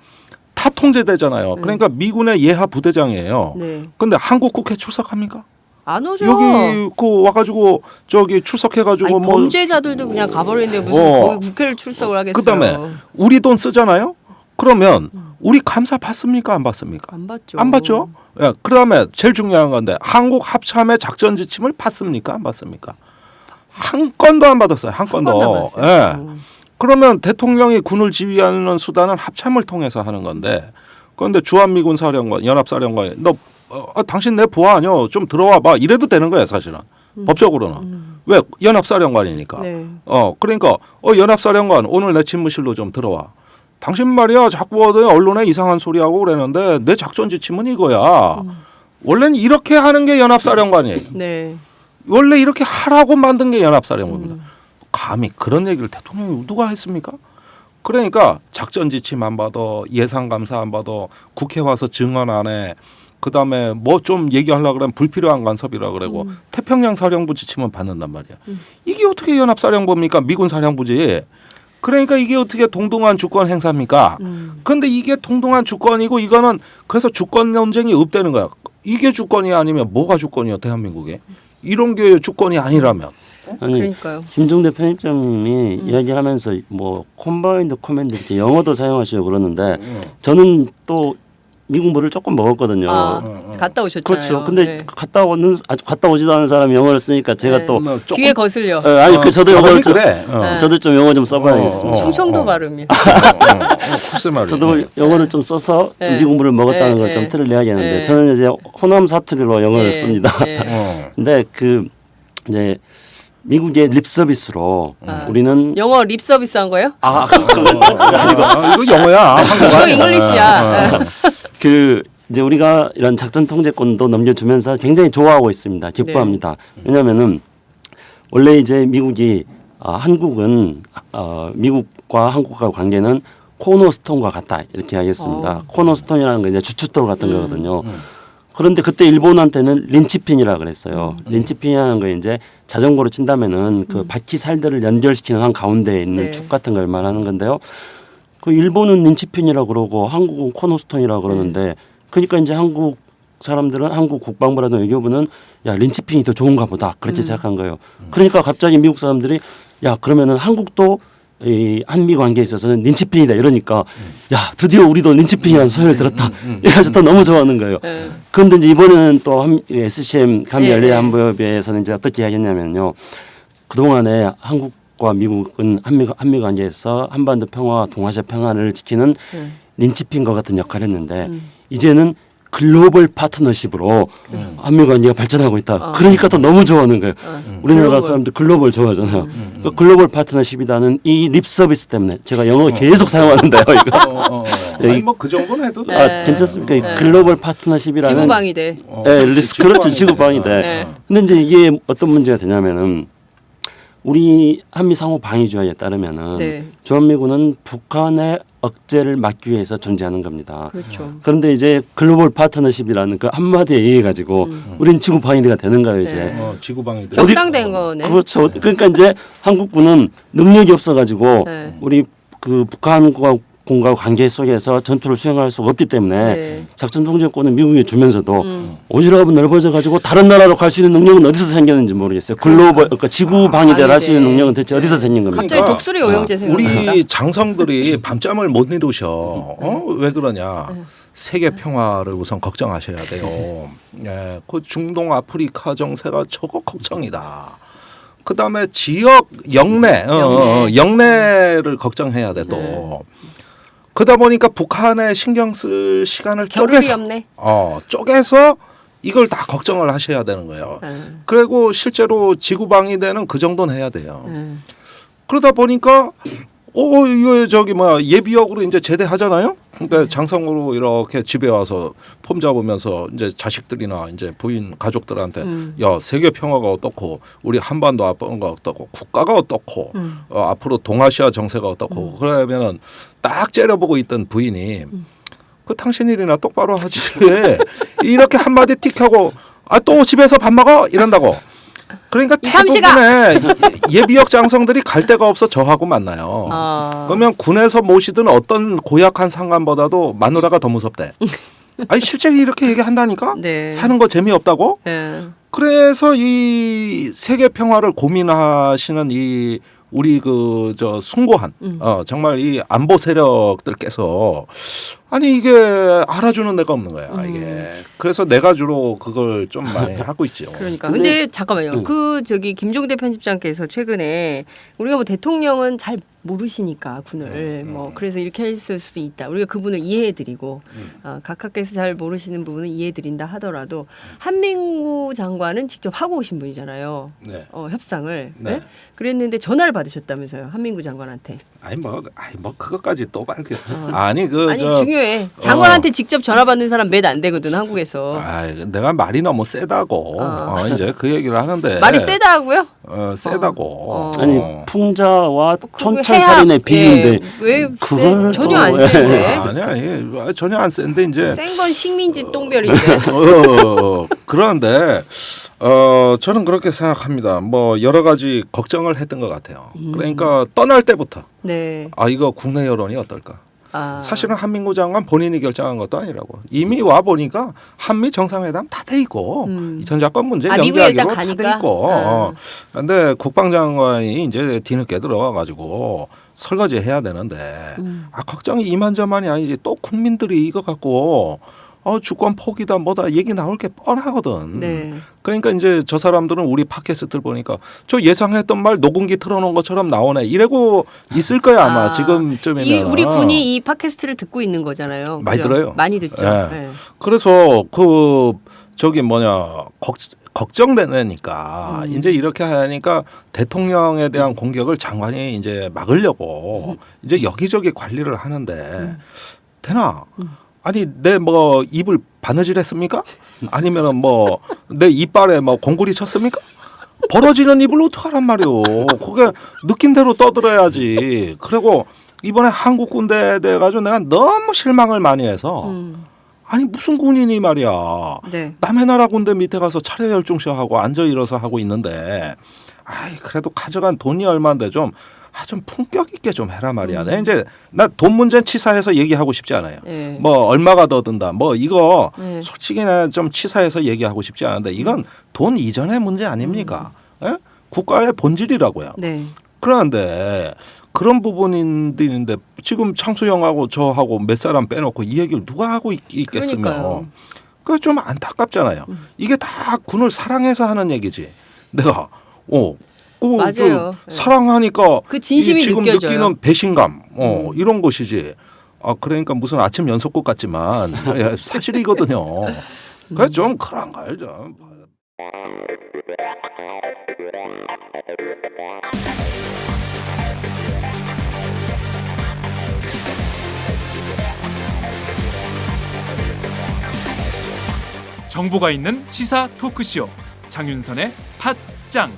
다 통제되잖아요. 그러니까 미군의 예하 부대장이에요. 네. 근데 한국 국회 출석합니까? 안 오죠. 여기 그 와가지고 저기 출석해가지고 아니, 뭐 범죄자들도 그냥 가버리는데 무슨 거기 국회를 출석을 하겠어요. 그다음에 우리 돈 쓰잖아요. 그러면 우리 감사 받습니까, 안 받습니까? 안 받죠. 안 받죠. 예, 그다음에 제일 중요한 건데 한국 합참의 작전 지침을 받습니까, 안 받습니까? 한 건도 안 받았어요. 한 건도. 안 받았어요. 예. 그러면 대통령이 군을 지휘하는 수단은 합참을 통해서 하는 건데, 그런데 주한미군 사령관, 연합사령관이 너 당신 내 부하 아니요, 좀 들어와봐 이래도 되는 거야 사실은 법적으로는. 왜 연합사령관이니까. 네. 그러니까 연합사령관 오늘 내 집무실로 좀 들어와. 당신 말이야 자꾸 언론에 이상한 소리하고 그러는데 내 작전 지침은 이거야. 원래는 이렇게 하는 게 연합사령관이에요. 네. 원래 이렇게 하라고 만든 게 연합사령부입니다. 감히 그런 얘기를 대통령이 누가 했습니까? 그러니까 작전 지침 안 받아, 예산 감사 안 받아, 국회 와서 증언 안 해. 그다음에 뭐 좀 얘기하려고 그러면 불필요한 간섭이라 그러고 태평양 사령부 지침은 받는단 말이야. 이게 어떻게 연합사령부입니까? 미군 사령부지. 그러니까 이게 어떻게 동등한 주권 행사입니까? 그런데 이게 동등한 주권이고 이거는 그래서 주권 논쟁이 없다는 거야. 이게 주권이 아니면 뭐가 주권이야 대한민국에? 이런 게 주권이 아니라면. 아니 그러니까요. 김종대 편집장님이 이야기를 하면서 뭐 컴바인드 커맨드 이렇게 영어도 사용하시고 그러는데 저는 또 미국물을 조금 먹었거든요. 갔다 오셨잖아요. 그렇죠. 근데 네. 갔다 오지도 않은 사람이 영어를 쓰니까 제가 네. 또 귀에 거슬려. 아니 저도 영어를 좀 그래. 저도 좀 영어 좀 써봐야겠습니다. 충청도 발음이요. 글쎄 말이야. 저도 영어를 좀 써서 네. 좀 미국물을 먹었다는 네. 걸 좀 틀을 내야겠는데 네. 저는 이제 호남 사투리로 영어를 네. 습니다. 네. 근데 그 이제 미국의 립 서비스로 우리는 영어 립 서비스 한 거예요? 이거 영어야. 한국어 이거 아니야. 잉글리시야. 그 이제 우리가 이런 작전 통제권도 넘겨주면서 굉장히 좋아하고 있습니다. 기뻐합니다. 왜냐하면은 원래 이제 미국이 한국은 미국과 한국과 관계는 코너스톤과 같다 이렇게 하겠습니다. 코너스톤이라는 게 이제 주춧돌 같은 거거든요. 그런데 그때 일본한테는 린치핀이라 그랬어요. 린치핀이라는 거 이제 자전거로 친다면은 그 바퀴 살들을 연결시키는 한 가운데에 있는 네. 축 같은 걸 말하는 건데요. 그 일본은 린치핀이라 그러고 한국은 코너스톤이라 그러는데 그러니까 이제 한국 사람들은 한국 국방부라든 외교부는 야 린치핀이 더 좋은가 보다 그렇게 생각한 거예요. 그러니까 갑자기 미국 사람들이 야 그러면은 한국도 이 한미 관계에 있어서는 린치핀이다 이러니까 야 드디어 우리도 린치핀이라는 소리를 들었다 이래서 또 너무 좋아하는 거예요. 그런데 이제 이번에는 또 SCM 한미연례안보협의회에서는 이제 어떻게 하겠냐면요. 그동안에 한국과 미국은 한미 관계에서 한반도 평화와 동아시아 평화를 지키는 린치핀과 같은 역할을 했는데 이제는 글로벌 파트너십으로 한미 관계가 발전하고 있다. 그러니까 더 너무 좋아하는 거예요. 우리나라 글로벌. 사람들 글로벌 좋아하잖아요. 그 글로벌 파트너십이라는 이 립 서비스 때문에 제가 영어 계속 사용하는데요. 이거. 아니 뭐그 정도는 해도 돼. 괜찮습니까? 이 글로벌 파트너십이라는 지구방위 돼. 그렇죠. 지구방위대. 네. 근데 이제 이게 어떤 문제가 되냐면은 우리 한미 상호 방위조약에 따르면은 네. 주한미군은 북한의 억제를 막기 위해서 존재하는 겁니다. 그렇죠. 그런데 이제 글로벌 파트너십이라는 그 한마디에 의해 가지고 우린 지구 방위대가 되는 거예요 이제. 네. 지구방위들. 격상된 거네. 그렇죠. 그러니까 이제 한국군은 능력이 없어가지고 네. 우리 그 북한과 관계 속에서 전투를 수행할 수가 없기 때문에 네. 작전 통제권은 미국이 주면서도 오지랖은 넓어져 가지고 다른 나라로 갈 수 있는 능력은 어디서 생겼는지 모르겠어요. 글로벌 그러니까 지구 방위대를 할 수 있는 능력은 대체 어디서 생긴 겁니까? 갑자기 독수리 오영재 생각납니다. 우리 장성들이 밤잠을 못 이루셔. 왜 그러냐? 세계 평화를 우선 걱정하셔야 돼요. 예, 그 중동 아프리카 정세가 저거 걱정이다. 그 다음에 지역 영내를 걱정해야 돼 또. 그러다 보니까 북한에 신경 쓸 시간을 겨를이 없네. 쪼개서 이걸 다 걱정을 하셔야 되는 거예요. 그리고 실제로 지구 방위대는 그 정도는 해야 돼요. 그러다 보니까 이거 저기 예비역으로 이제 제대하잖아요. 그러니까 장성으로 이렇게 집에 와서 폼 잡으면서 이제 자식들이나 이제 부인 가족들한테 야 세계 평화가 어떻고 우리 한반도 앞방가 어떻고 국가가 어떻고 앞으로 동아시아 정세가 어떻고 그러면은 딱 째려보고 있던 부인이 그 당신 일이나 똑바로 하지 이렇게 한마디 틱하고 또 집에서 밥 먹어 이런다고. 그러니까 대부분의 예비역 장성들이 갈 데가 없어 저하고 만나요. 그러면 군에서 모시던 어떤 고약한 상관보다도 마누라가 더 무섭대. 아니 실제 이렇게 얘기한다니까? 네. 사는 거 재미없다고? 네. 그래서 이 세계 평화를 고민하시는 이 우리 그 저 숭고한 정말 이 안보 세력들께서 아니 이게 알아주는 데가 없는 거야 이게. 그래서 내가 주로 그걸 좀 많이 하고 있죠. 그러니까 근데 잠깐만요. 그 저기 김종대 편집장께서 최근에 우리가 뭐 대통령은 잘 모르시니까 군을 뭐 그래서 이렇게 했을 수도 있다. 우리가 그분을 이해해드리고 각하께서 잘 모르시는 부분은 이해해드린다 하더라도 한민구 장관은 직접 하고 오신 분이잖아요. 네. 협상을. 네. 네? 그랬는데 전화를 받으셨다면서요. 한민구 장관한테. 아니 뭐 그것까지 또 밝혀. 아니 저 중요해. 장관한테 직접 전화 받는 사람 몇 안 되거든 한국에서. 내가 말이 너무 세다고 이제 그 얘기를 하는데 말이 세다고요? 세다고. 아니 풍자와 그거 촌철살인의 비유인데 왜 그걸 전혀 또 안 왜. 센데? 아니야 전혀 안 센데 이제 센 건 식민지 똥별인데. 그런데 저는 그렇게 생각합니다. 뭐 여러 가지 걱정을 했던 것 같아요. 그러니까 떠날 때부터 네. 이거 국내 여론이 어떨까? 아. 사실은 한민구 장관 본인이 결정한 것도 아니라고. 이미 와 보니까 한미 정상회담 다 돼 있고 이 전자권 문제 미국에 일단 연기하기로 다 돼 가니까? 있고. 그런데 국방장관이 이제 뒤늦게 들어와 가지고 설거지 해야 되는데 걱정이 이만저만이 아니지. 또 국민들이 이거 갖고 주권 포기다 뭐다 얘기 나올 게 뻔하거든. 네. 그러니까 이제 저 사람들은 우리 팟캐스트를 보니까 저 예상했던 말 녹음기 틀어놓은 것처럼 나오네. 이러고 있을 거야 아마 지금쯤이면. 우리 군이 이 팟캐스트를 듣고 있는 거잖아요. 많이 그죠? 들어요. 많이 듣죠. 네. 네. 그래서 걱정되니까 이제 이렇게 하니까 대통령에 대한 공격을 장관이 이제 막으려고 이제 여기저기 관리를 하는데 되나? 아니 내 뭐 입을 바느질했습니까? 아니면은 뭐 내 이빨에 뭐 공구리 쳤습니까? 벌어지는 입을 어떡하란 말이오. 그게 느낀 대로 떠들어야지. 그리고 이번에 한국 군대에 대해 가지고 내가 너무 실망을 많이 해서 아니 무슨 군인이 말이야. 네. 남의 나라 군대 밑에 가서 차례 열중시하고 앉아 일어서 하고 있는데 그래도 가져간 돈이 얼마인데 좀 품격 있게 좀 해라 말이야. 내가 이제 나 돈 문제는 치사해서 얘기하고 싶지 않아요. 네. 뭐 얼마가 더 든다. 뭐 이거 네. 솔직히 좀 치사해서 얘기하고 싶지 않은데 이건 돈 이전의 문제 아닙니까? 예? 국가의 본질이라고요. 네. 그런데 그런 부분인데 지금 창수형하고 저하고 몇 사람 빼놓고 이 얘기를 누가 하고 있겠으며. 그러니까요. 그게 좀 안타깝잖아요. 이게 다 군을 사랑해서 하는 얘기지. 내가 맞아요. 사랑하니까 그 진심이 지금 느껴져요. 느끼는 배신감 이런 것이지. 그러니까 무슨 아침 연속극 같지만 사실이거든요. 그래 좀 그런 걸 좀. 정보가 있는 시사 토크쇼 장윤선의 팟짱.